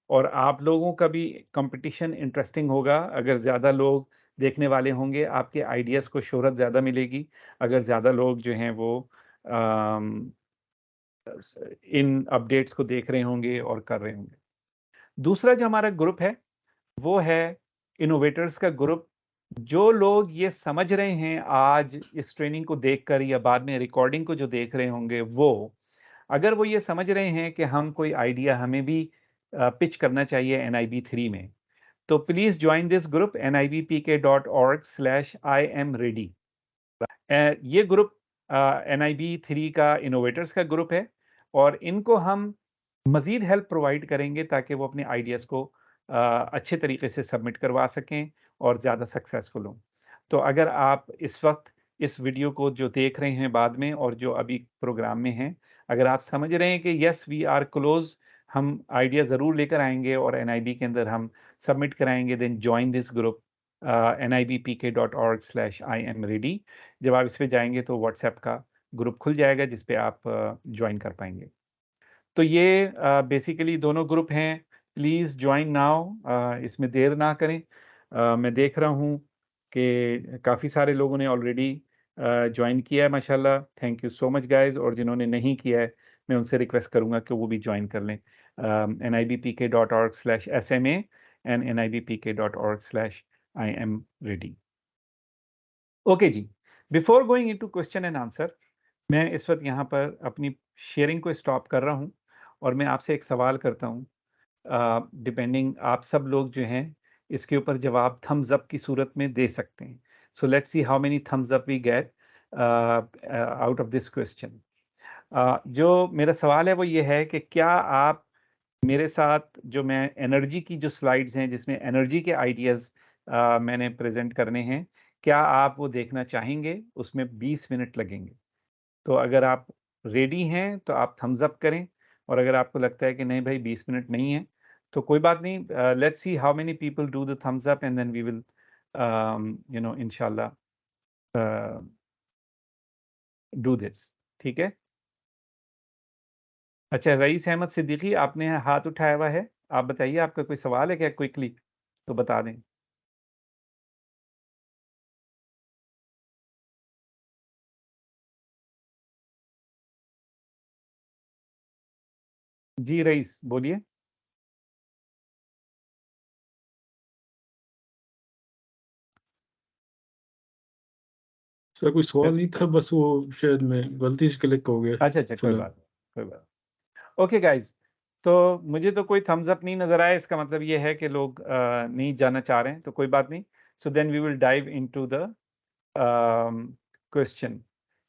और आप लोगों का भी कंपटीशन इंटरेस्टिंग होगा। अगर ज़्यादा लोग देखने वाले होंगे, आपके आइडियाज़ को शोहरत ज़्यादा मिलेगी। अगर ज़्यादा लोग जो हैं वो इन अपडेट्स को देख रहे होंगे और कर रहे होंगे। दूसरा जो हमारा ग्रुप है वो है इनोवेटर्स का ग्रुप। जो लोग ये समझ रहे हैं आज इस ट्रेनिंग को देखकर या बाद में रिकॉर्डिंग को जो देख रहे होंगे, वो अगर वो ये समझ रहे हैं कि हम कोई आइडिया हमें भी पिच करना चाहिए NIB3 में, तो please join this group nibpk.org/IamReady। ये ग्रुप NIB3 का इनोवेटर्स का ग्रुप है और इनको हम मजीद हेल्प प्रोवाइड करेंगे ताकि वो अपने आइडियाज़ को अच्छे तरीके से सबमिट करवा सकें और ज़्यादा सक्सेसफुल हों। तो अगर आप इस वक्त इस वीडियो को जो देख रहे हैं बाद में और जो अभी प्रोग्राम में हैं, अगर आप समझ रहे हैं कि यस वी आर क्लोज, हम आइडिया ज़रूर लेकर आएंगे और NIB के अंदर हम सबमिट कराएंगे, then join this group nibpk.org/IamReady। जब आप इस पे जाएंगे तो व्हाट्सएप का ग्रुप खुल जाएगा जिस पे आप ज्वाइन कर पाएंगे। तो ये बेसिकली दोनों ग्रुप हैं। प्लीज़ ज्वाइन नाउ, इसमें देर ना करें। मैं देख रहा हूँ कि काफ़ी सारे लोगों ने ऑलरेडी ज्वाइन किया है माशाल्लाह। Thank you so much guys. और जिन्होंने नहीं किया है मैं उनसे रिक्वेस्ट करूँगा कि वो भी ज्वाइन कर लें nibpk.org/SMA एंड nibpk.org/IamReady। ओके जी, before going into question and answer, मैं इस वक्त यहाँ पर अपनी शेयरिंग को स्टॉप कर रहा हूँ और मैं आपसे एक सवाल करता हूँ डिपेंडिंग आप सब लोग जो हैं इसके ऊपर जवाब थम्स अप की सूरत में दे सकते हैं. So let's see how many thumbs up we get out of this question. जो मेरा सवाल है वो ये है कि क्या आप मेरे साथ जो मैं एनर्जी की जो स्लाइड्स हैं जिसमें एनर्जी के आइडियाज़ मैंने प्रेजेंट करने हैं, क्या आप वो देखना चाहेंगे? उसमें 20 मिनट लगेंगे. तो अगर आप रेडी हैं तो आप थम्स अप करें, और अगर आपको लगता है कि नहीं भाई 20 मिनट नहीं है तो कोई बात नहीं. Let's see how many people do the thumbs up and then we will इंशाल्लाह डू दिस. ठीक है. अच्छा, रईस अहमद सिद्दीकी आपने हाथ उठाया हुआ है. आप बताइए, आपका कोई सवाल है क्या? क्विकली तो बता दें. जी रईस बोलिए. सर कोई सवाल नहीं था, बस वो शायद मैं गलती से क्लिक हो गया. अच्छा कोई फिलहाल। बात कोई बात. ओके गाइज, तो मुझे तो कोई थम्स अप नहीं नजर आया. इसका मतलब ये है कि लोग नहीं जाना चाह रहे हैं, तो कोई बात नहीं. So then we will dive into the question.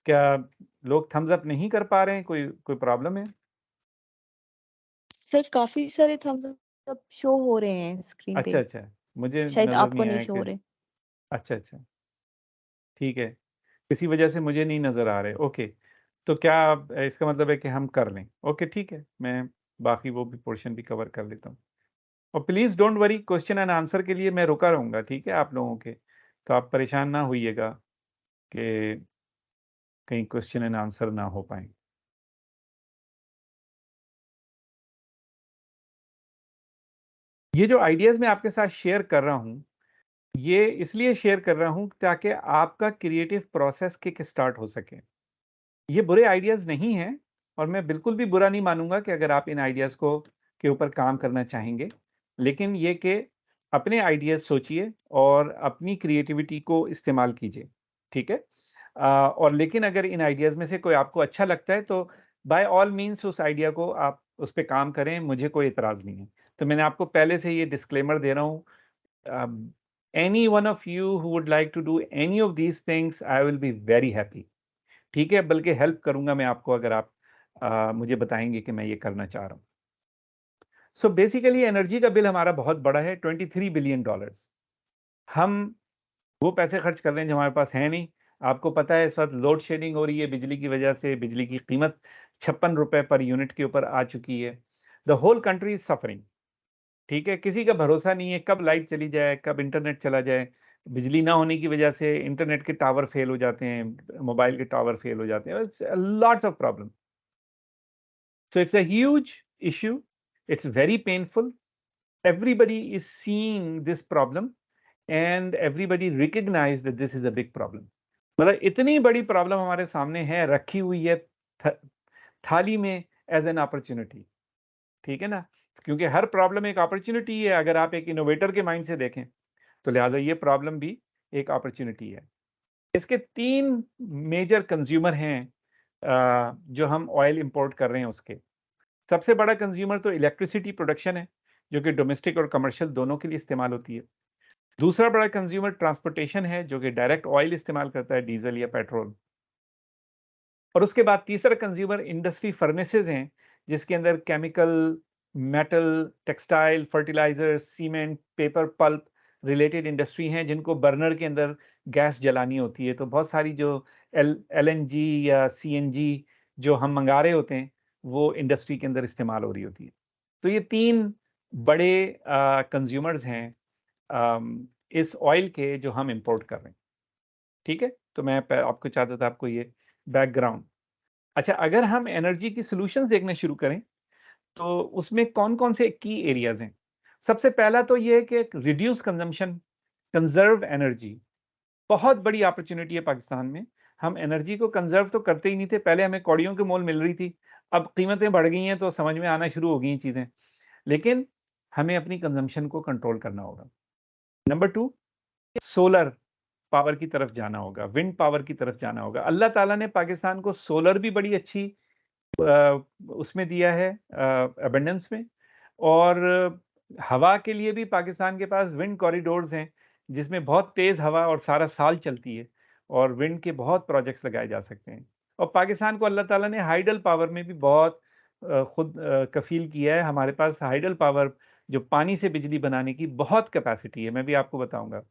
क्या लोग थम्स अप नहीं कर पा रहे हैं? कोई कोई प्रॉब्लम है? सर काफी सारे थम्स अप शो हो रहे हैं स्क्रीन पे. अच्छा मुझे शायद नजर आपको नहीं नहीं आया शो हो कि. रहे. अच्छा ठीक है. किसी वजह से मुझे नहीं नजर आ रहे. ओके, तो क्या इसका मतलब है कि हम कर लें? ओके ठीक है, मैं बाकी वो भी पोर्शन भी कवर कर लेता हूँ. और please don't worry, question and answer के लिए मैं रुका रहूँगा. ठीक है आप लोगों के, तो आप परेशान ना होइएगा कि कहीं क्वेश्चन एंड आंसर ना हो पाए. ये जो आइडियाज़ मैं आपके साथ शेयर कर रहा हूँ, ये इसलिए शेयर कर रहा हूँ ताकि आपका क्रिएटिव प्रोसेस किक स्टार्ट हो सके. ये बुरे आइडियाज़ नहीं हैं, और मैं बिल्कुल भी बुरा नहीं मानूंगा कि अगर आप इन आइडियाज़ को के ऊपर काम करना चाहेंगे. लेकिन ये कि अपने आइडियाज़ सोचिए और अपनी क्रिएटिविटी को इस्तेमाल कीजिए. ठीक है. और लेकिन अगर इन आइडियाज़ में से कोई आपको अच्छा लगता है तो बाय ऑल मीन्स उस आइडिया को आप उस पे काम करें, मुझे कोई एतराज़ नहीं है. तो मैंने आपको पहले से ये डिस्क्लेमर दे रहा हूँ. Any one of you who would like to do any of these things, I will be very happy. ठीक है, बल्कि हेल्प करूंगा मैं आपको अगर आप मुझे बताएंगे कि मैं ये करना चाह रहा हूं. सो बेसिकली एनर्जी का बिल हमारा बहुत बड़ा है, $23 बिलियन. हम वो पैसे खर्च कर रहे हैं जो हमारे पास है नहीं. आपको पता है इस वक्त लोड शेडिंग हो रही है बिजली की वजह से. बिजली की कीमत 56 रुपए पर यूनिट के ऊपर आ चुकी है. The whole country is suffering. ठीक है, किसी का भरोसा नहीं है कब लाइट चली जाए, कब इंटरनेट चला जाए. बिजली ना होने की वजह से इंटरनेट के टावर फेल हो जाते हैं, मोबाइल के टावर फेल हो जाते हैं. Lots of problem. So it's a huge issue. It's very painful. Everybody is seeing this problem and everybody recognize that this is a big problem. मतलब इतनी बड़ी प्रॉब्लम हमारे सामने है, रखी हुई है थाली में एज एन अपॉर्चुनिटी. ठीक है ना, क्योंकि हर प्रॉब्लम एक अपॉर्चुनिटी है अगर आप एक इनोवेटर के माइंड से देखें. तो लिहाजा ये प्रॉब्लम भी एक अपॉर्चुनिटी है. इसके 3 मेजर कंज्यूमर हैं जो हम ऑयल इंपोर्ट कर रहे हैं उसके. सबसे बड़ा कंज्यूमर तो इलेक्ट्रिसिटी प्रोडक्शन है, जो कि डोमेस्टिक और कमर्शियल दोनों के लिए इस्तेमाल होती है. दूसरा बड़ा कंज्यूमर ट्रांसपोर्टेशन है, जो कि डायरेक्ट ऑयल इस्तेमाल करता है, डीजल या पेट्रोल. और उसके बाद तीसरा कंज्यूमर इंडस्ट्री फर्नेसेस हैं, जिसके अंदर chemical, metal, textile, fertilizer, cement, paper, pulp related industry हैं, जिनको बर्नर के अंदर गैस जलानी होती है. तो बहुत सारी जो LNG या CNG जो हम मंगा रहे होते हैं, वो इंडस्ट्री के अंदर इस्तेमाल हो रही होती है. तो ये 3 बड़े कंज्यूमर्स हैं इस ऑयल के जो हम इंपोर्ट कर रहे हैं. ठीक है, तो मैं आपको चाहता था आपको ये बैकग्राउंड. अच्छा, अगर हम एनर्जी की सॉल्यूशंस देखने शुरू करें तो उसमें कौन-कौन से की एरियाज हैं. सबसे पहला तो ये है कि रिड्यूस कंजम्पशन, कंजर्व एनर्जी. बहुत बड़ी अपॉर्चुनिटी है पाकिस्तान में. हम एनर्जी को कंजर्व तो करते ही नहीं थे. पहले हमें कौड़ियों के मोल मिल रही थी, अब कीमतें बढ़ गई हैं तो समझ में आना शुरू हो गई हैं चीज़ें. लेकिन हमें अपनी कंजम्पशन को कंट्रोल करना होगा. नंबर 2, सोलर पावर की तरफ जाना होगा, विंड पावर की तरफ जाना होगा. अल्लाह ताला ने पाकिस्तान को सोलर भी बड़ी अच्छी उसमें दिया है, अबंडेंस में. और हवा के लिए भी पाकिस्तान के पास विंड कॉरिडोर्स हैं, जिसमें बहुत तेज़ हवा और सारा साल चलती है, और विंड के बहुत प्रोजेक्ट्स लगाए जा सकते हैं। और पाकिस्तान को अल्लाह ताला ने हाइडल पावर में भी बहुत खुद कफ़ील किया है। हमारे पास हाइडल पावर, जो पानी से बिजली बनाने की बहुत कैपेसिटी है, मैं भी आपको बताऊँगा।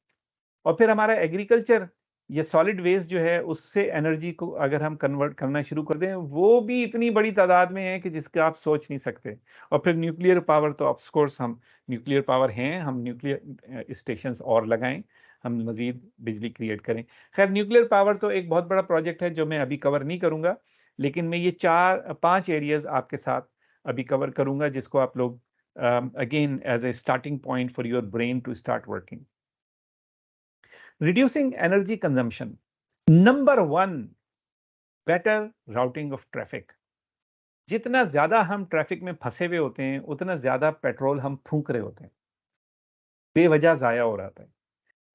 और फिर हमारा एग्रीकल्चर, ये सॉलिड वेस्ट जो है, उससे एनर्जी को अगर हम कन्वर्ट करना शुरू कर दें, वो भी इतनी बड़ी तादाद में है कि जिसका आप सोच नहीं सकते। और फिर न्यूक्लियर पावर, तो ऑफ कोर्स हम न्यूक्लियर पावर हैं, हम न्यूक्लियर स्टेशंस और लगाएं, हम मज़ीद बिजली क्रिएट करें। खैर, न्यूक्लियर पावर तो एक बहुत बड़ा प्रोजेक्ट है जो मैं अभी कवर नहीं करूँगा, लेकिन मैं ये 4-5 एरियाज़ आपके साथ अभी कवर करूँगा, जिसको आप लोग again as a starting point for your brain to start working. Reducing energy consumption. Number 1, better routing of traffic. जितना ज्यादा हम ट्रैफिक में फंसे हुए होते हैं, उतना ज्यादा पेट्रोल हम फूंक रहे होते हैं, बेवजह जाया हो रहा है।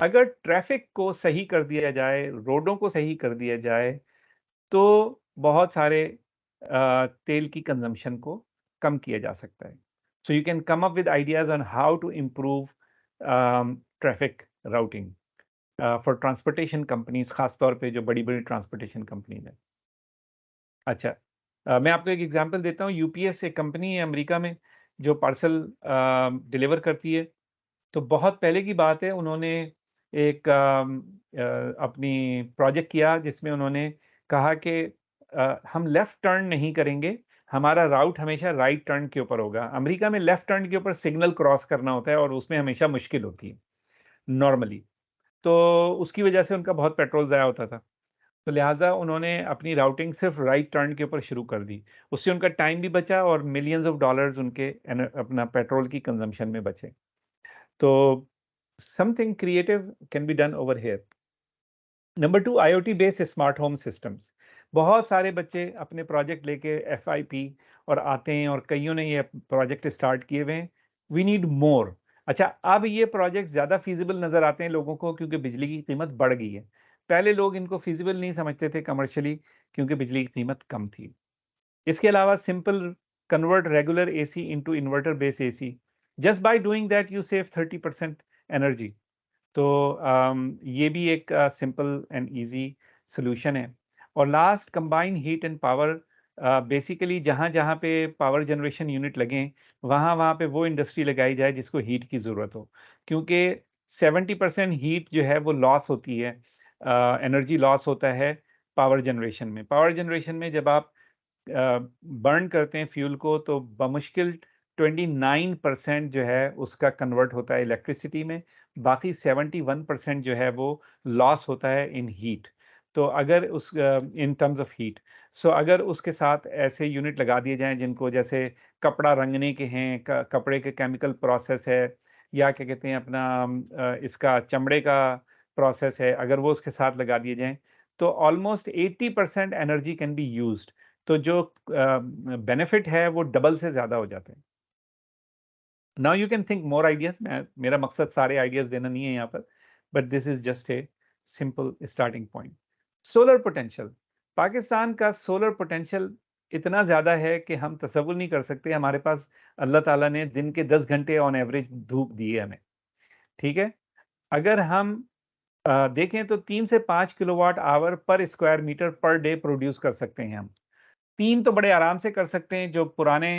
अगर ट्रैफिक को सही कर दिया जाए, रोडों को सही कर दिया जाए, तो बहुत सारे तेल की कंजम्पशन को कम किया जा सकता है। So you can come up with ideas on how to improve traffic routing for transportation companies, खास तौर पे जो बड़ी बड़ी ट्रांसपोर्टेशन कंपनीज हैं। अच्छा, मैं आपको एक एग्जांपल देता हूँ। यूपीएस एक कंपनी है अमेरिका में जो पार्सल डिलीवर करती है। तो बहुत पहले की बात है, उन्होंने एक अपनी प्रोजेक्ट किया जिसमें उन्होंने कहा कि हम लेफ्ट टर्न नहीं करेंगे, हमारा राउट हमेशा राइट टर्न के ऊपर होगा। अमेरिका में लेफ्ट टर्न के ऊपर सिग्नल क्रॉस करना होता है और उसमें हमेशा मुश्किल होती है नॉर्मली। तो उसकी वजह से उनका बहुत पेट्रोल ज़ाया होता था। तो लिहाजा उन्होंने अपनी राउटिंग सिर्फ राइट टर्न के ऊपर शुरू कर दी। उससे उनका टाइम भी बचा और मिलियंस ऑफ डॉलर्स उनके अपना पेट्रोल की कंजम्पशन में बचे। तो something creative can be done over here. Number 2, IoT based smart home systems. बहुत सारे बच्चे अपने प्रोजेक्ट लेके FIP और आते हैं, और कईयों ने ये प्रोजेक्ट स्टार्ट किए हुए हैं। We need more. अच्छा, अब ये प्रोजेक्ट ज़्यादा फीजिबल नज़र आते हैं लोगों को, क्योंकि बिजली की कीमत बढ़ गई है। पहले लोग इनको फीजिबल नहीं समझते थे कमर्शियली, क्योंकि बिजली की कीमत कम थी। इसके अलावा simple convert regular AC into inverter base AC। Just by doing that you save 30% energy. तो ये भी एक सिंपल एंड इजी सॉल्यूशन है। और last, combine heat and power. Basically जहाँ पे पावर जनरेशन यूनिट लगें, वहाँ पे वो इंडस्ट्री लगाई जाए जिसको हीट की ज़रूरत हो, क्योंकि 70% हीट जो है वो लॉस होती है, एनर्जी लॉस होता है पावर जनरेशन में। पावर जनरेशन में जब आप बर्न करते हैं फ्यूल को, तो बमुश्किल 29% जो है उसका कन्वर्ट होता है इलेक्ट्रिसिटी में। बाकी 71% जो है वो लॉस होता है इन हीट। तो अगर उस इन टर्म्स ऑफ हीट, सो अगर उसके साथ ऐसे यूनिट लगा दिए जाएं जिनको, जैसे कपड़ा रंगने के हैं, कपड़े के केमिकल प्रोसेस है, या क्या कहते हैं अपना इसका चमड़े का प्रोसेस है, अगर वो उसके साथ लगा दिए जाएं, तो almost 80% energy can be used. तो जो बेनिफिट है वो डबल से ज़्यादा हो जाते हैं। Now you can think more ideas. मेरा मकसद सारे आइडियाज देना नहीं है यहाँ पर, but this is just a simple starting point. Solar potential. Pakistan का सोलर पोटेंशियल इतना ज़्यादा है कि हम तसव्वुर नहीं कर सकते। हमारे पास अल्लाह ताला ने दिन के 10 घंटे ऑन एवरेज धूप दी है हमें, ठीक है। अगर हम देखें तो 3 से 5 kilowatt hour per square metre per day produce कर सकते हैं हम। 3 तो बड़े आराम से कर सकते हैं, जो पुराने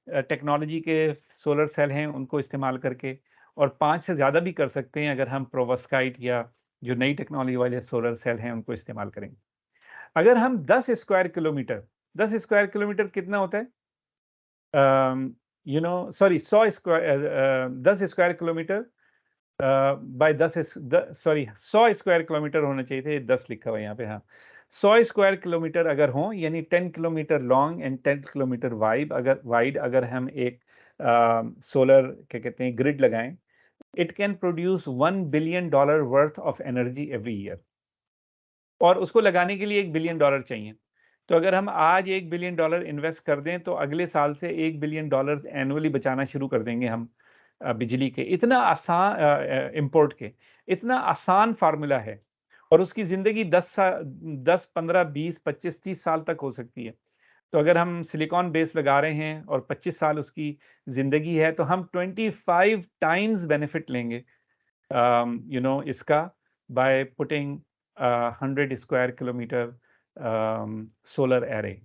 टेक्नोलॉजी के सोलर सेल हैं उनको इस्तेमाल करके, और 5 से ज़्यादा भी कर सकते हैं अगर हम प्रोवस्काइट या जो नई टेक्नोलॉजी वाले सोलर सेल हैं उनको इस्तेमाल करेंगे। अगर हम 10 स्क्वायर किलोमीटर, 10 स्क्वायर किलोमीटर कितना होता है, sorry 100 square 10 square kilometre bye 100 square kilometre होना चाहिए थे, 10 लिखा हुआ है यहाँ पे। हाँ, 100 स्क्वायर किलोमीटर अगर हो, यानी 10 kilometre long and 10 kilometre wide अगर हम एक सोलर क्या कहते हैं ग्रिड लगाएं, it can produce $1 billion worth of energy every year. और उसको लगाने के लिए $1 बिलियन चाहिए। तो अगर हम आज $1 बिलियन इन्वेस्ट कर दें, तो अगले साल से $1 बिलियन एनुअली बचाना शुरू कर देंगे हम बिजली के। इतना आसान इंपोर्ट के, इतना आसान फार्मूला है, और उसकी ज़िंदगी 10, 15, 20, 25, 30 साल तक हो सकती है। तो अगर हम सिलिकॉन बेस लगा रहे हैं और 25 साल उसकी ज़िंदगी है, तो हम 25 टाइम्स बेनिफिट लेंगे इसका by putting 100 square kilometre solar array.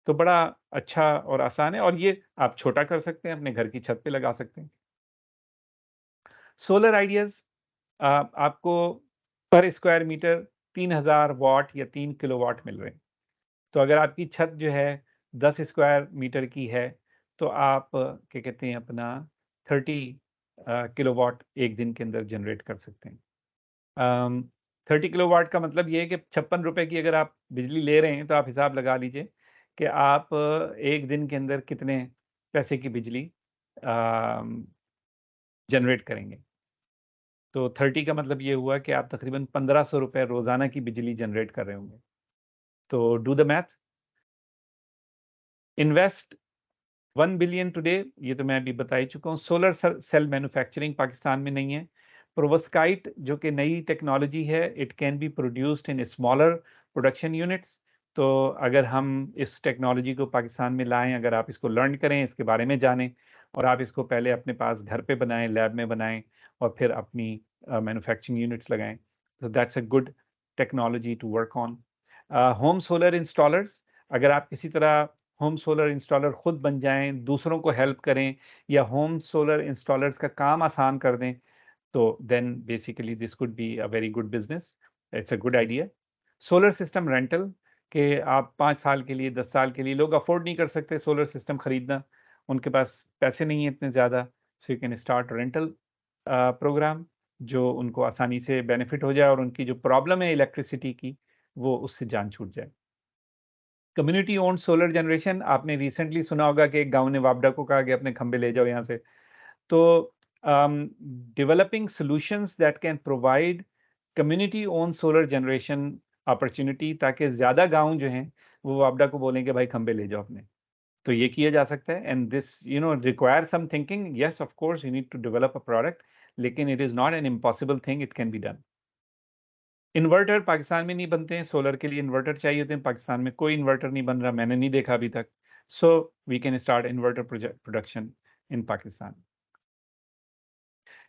तो बड़ा अच्छा और आसान है, और ये आप छोटा कर सकते हैं, अपने घर की छत पे लगा सकते हैं। सोलर आइडियाज़ आपको पर स्क्वायर मीटर 3000 वॉट या 3 किलोवाट मिल रहे हैं। तो अगर आपकी छत जो है 10 स्क्वायर मीटर की है, तो आप क्या कहते हैं अपना 30 किलोवाट एक दिन के अंदर जनरेट कर सकते हैं। 30 किलोवाट का मतलब ये है कि 56 रुपए की अगर आप बिजली ले रहे हैं, तो आप हिसाब लगा लीजिए कि आप एक दिन के अंदर कितने पैसे की बिजली जनरेट करेंगे। तो 30 का मतलब ये हुआ कि आप तकरीबन 1500 रुपए रोज़ाना की बिजली जनरेट कर रहे होंगे। तो do the math. Invest 1 billion today, ये तो मैं अभी बता ही चुका हूँ। सोलर सेल मैन्युफैक्चरिंग पाकिस्तान में नहीं है। प्रोवोस्काइट जो कि नई टेक्नोलॉजी है, it can be produced in smaller production units. तो अगर हम इस टेक्नोलॉजी को पाकिस्तान में लाएं, अगर आप इसको लर्न करें, इसके बारे में जानें, और आप इसको पहले अपने पास घर पे बनाएं, लैब में बनाएं, और फिर अपनी मैन्युफैक्चरिंग यूनिट्स लगाएं, तो that's a good technology to work on. Home solar installers, अगर आप किसी तरह होम सोलर इंस्टॉलर खुद बन जाएं, दूसरों को हेल्प करें, या होम सोलर इंस्टॉलर्स का काम आसान कर दें, तो then basically this could be a very good business. It's a good idea. Solar system rental, कि आप 5 साल के लिए, 10 साल के लिए, लोग अफोर्ड नहीं कर सकते सोलर सिस्टम खरीदना, उनके पास पैसे नहीं है इतने ज़्यादा, so you can start rental program जो उनको आसानी से बेनिफिट हो जाए और उनकी जो प्रॉब्लम है इलेक्ट्रिसिटी की, वो उससे जान छूट जाए। कम्युनिटी ओन्ड सोलर जनरेशन, आपने रिसेंटली सुना होगा कि एक गांव ने वापडा को कहा कि अपने खंबे ले जाओ यहाँ से। तो developing solutions that can provide community own solar generation opportunity, ताकि ज़्यादा गांव जो हैं वो वापडा को बोलें कि भाई खंबे ले जाओ अपने। तो ये किया जा सकता है, and this require some thinking. Yes, of course you need to develop a product, लेकिन it is not an impossible thing, it can be done. Inverter Pakistan में नहीं बनते हैं, सोलर के लिए इन्वर्टर चाहिए होते हैं। पाकिस्तान में कोई इन्वर्टर नहीं बन रहा, मैंने नहीं देखा अभी तक। So we can start inverter production in Pakistan.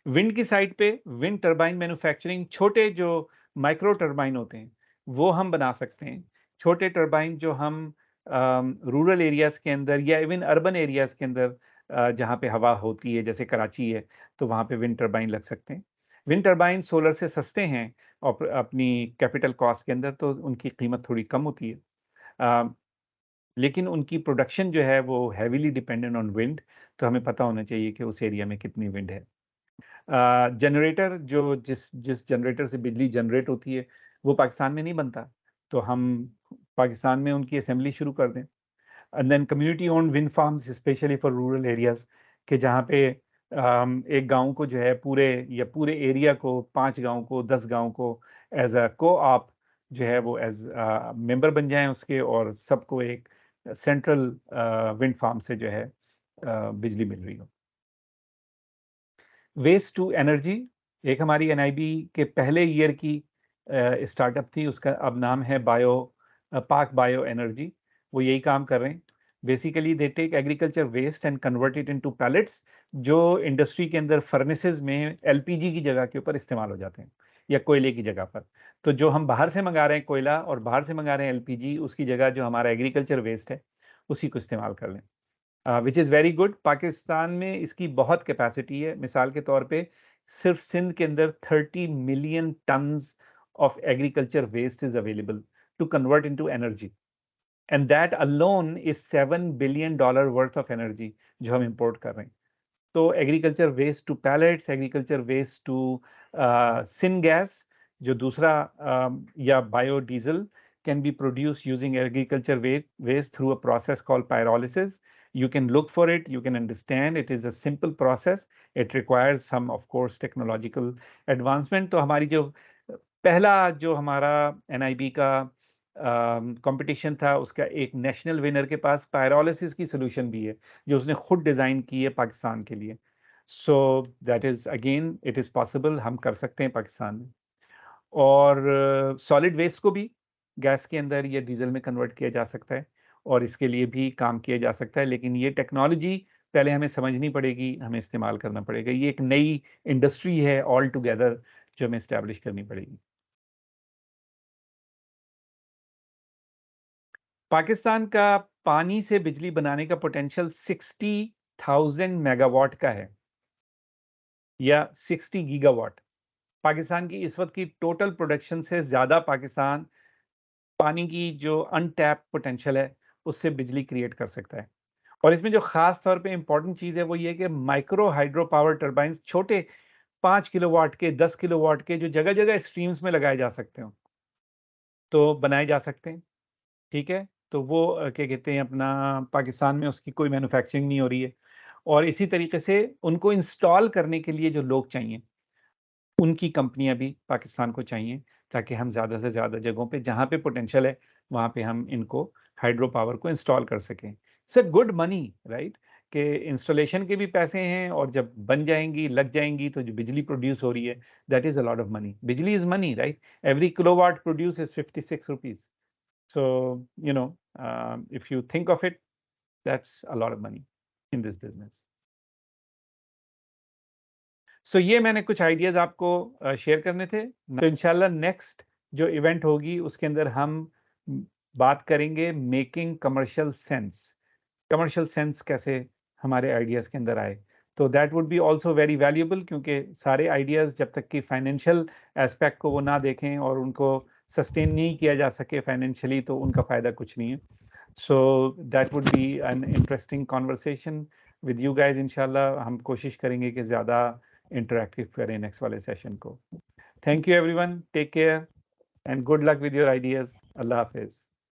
Wind की साइड पे विंड टरबाइन मैन्युफैक्चरिंग, छोटे जो माइक्रो टरबाइन होते हैं वो हम बना सकते हैं। छोटे टरबाइन जो हम रूरल एरियाज़ के अंदर या इवन अर्बन एरियाज़ के अंदर जहाँ पे हवा होती है, जैसे कराची है, तो वहाँ पे विंड टरबाइन लग सकते हैं। विंड टरबाइन सोलर से सस्ते हैं और अपनी कैपिटल कॉस्ट के अंदर, तो उनकी कीमत थोड़ी कम होती है। लेकिन उनकी प्रोडक्शन जो है वो हैवीली डिपेंडेंट ऑन विंड, तो हमें पता होना चाहिए कि उस एरिया में कितनी विंड है। जनरेटर, जो जिस जनरेटर से बिजली जनरेट होती है वो पाकिस्तान में नहीं बनता, तो हम पाकिस्तान में उनकी असेंबली शुरू कर दें। And then community owned wind farms, specially for rural areas, के जहाँ पे एक गांव को जो है पूरे एरिया को, 5 गांव को, 10 गांव को एज अ को-ऑप जो है वो एज मेंबर बन जाएं उसके, और सबको एक सेंट्रल विंड फार्म से जो है बिजली मिल रही हो। वेस्ट टू एनर्जी, एक हमारी एनआईबी के पहले ईयर की स्टार्टअप थी, उसका अब नाम है पाक बायो एनर्जी। वो यही काम कर रहे हैं। Basically they take agriculture waste and convert it into pellets, जो इंडस्ट्री के अंदर फर्नेसेस में एलपीजी की जगह के ऊपर इस्तेमाल हो जाते हैं, या कोयले की जगह पर। तो जो हम बाहर से मंगा रहे हैं कोयला, और बाहर से मंगा रहे हैं एलपीजी, उसकी जगह जो हमारा एग्रीकल्चर वेस्ट है उसी को इस्तेमाल कर लें, which is very good. Pakistan में इसकी बहुत कैपेसिटी है। मिसाल के तौर पे सिर्फ सिंध के अंदर 30 million tons of agriculture waste is available to convert into energy, and that alone is $7 billion worth of energy जो हम इंपोर्ट कर रहे हैं। तो agriculture waste to pellets, agriculture waste to syngas, जो दूसरा या biodiesel can be produced using agriculture waste through a process called pyrolysis. You can look for it, you can understand it is a simple process. It requires some, of course, technological advancement. तो हमारी जो पहला जो हमारा NIB का competition था, उसका एक नेशनल विनर के पास पायरोलिसिस की सोल्यूशन भी है, जो उसने खुद डिज़ाइन की है पाकिस्तान के लिए। सो that is again, it is possible, हम कर सकते हैं पाकिस्तान में। और सॉलिड वेस्ट को भी गैस के अंदर या डीजल में कन्वर्ट किया जा सकता है, और इसके लिए भी काम किया जा सकता है, लेकिन ये टेक्नोलॉजी पहले हमें समझनी पड़ेगी, हमें इस्तेमाल करना पड़ेगा। ये एक नई इंडस्ट्री है ऑल टुगेदर जो हमें इस्टेब्लिश करनी पड़ेगी। पाकिस्तान का पानी से बिजली बनाने का पोटेंशियल 60,000 मेगावाट का है या 60 गीगावाट। पाकिस्तान की इस वक्त की टोटल प्रोडक्शन से ज़्यादा पाकिस्तान पानी की जो अनटैप पोटेंशियल है उससे बिजली क्रिएट कर सकता है। और इसमें जो खास तौर पे इंपॉर्टेंट चीज़ है वो ये कि माइक्रो हाइड्रो पावर टर्बाइंस, छोटे 5 किलोवाट के, 10 किलोवाट के, जो जगह जगह स्ट्रीम्स में लगाए जा सकते हो, तो बनाए जा सकते हैं। ठीक है, तो वो क्या कहते हैं, अपना पाकिस्तान में उसकी कोई मैन्युफैक्चरिंग नहीं हो रही है। और इसी तरीके से उनको इंस्टॉल करने के लिए जो लोग चाहिए, उनकी कंपनियां भी पाकिस्तान को चाहिए, ताकि हम ज़्यादा से ज़्यादा जगहों पे जहाँ पे पोटेंशियल है वहाँ पे हम इनको हाइड्रो पावर को इंस्टॉल कर सकें। इट्स गुड मनी, राइट, कि इंस्टॉलेशन के भी पैसे हैं और जब बन जाएंगी, लग जाएंगी, तो जो बिजली प्रोड्यूस हो रही है, that is a lot of money. बिजली is money, right. Every kilowatt produce is 56 rupees. So, you know, if you think of it, that's a lot of money in this business. So, ये मैंने कुछ ideas आपको share करने थे। तो इंशाल्लाह next जो इवेंट होगी उसके अंदर हम बात करेंगे making commercial sense. Commercial sense कैसे हमारे आइडियाज के अंदर आए, तो that would be also very valuable, क्योंकि सारे आइडियाज जब तक कि फाइनेंशियल एस्पेक्ट को वो ना देखें और उनको सस्टेन नहीं किया जा सके फाइनेंशियली, तो उनका फ़ायदा कुछ नहीं है। So that would be an interesting conversation with you guys. इंशाल्लाह हम कोशिश करेंगे कि ज़्यादा इंटरेक्टिव करें नेक्स्ट वाले सेशन को। Thank you everyone, take care and good luck with your ideas. अल्लाह हाफिज़।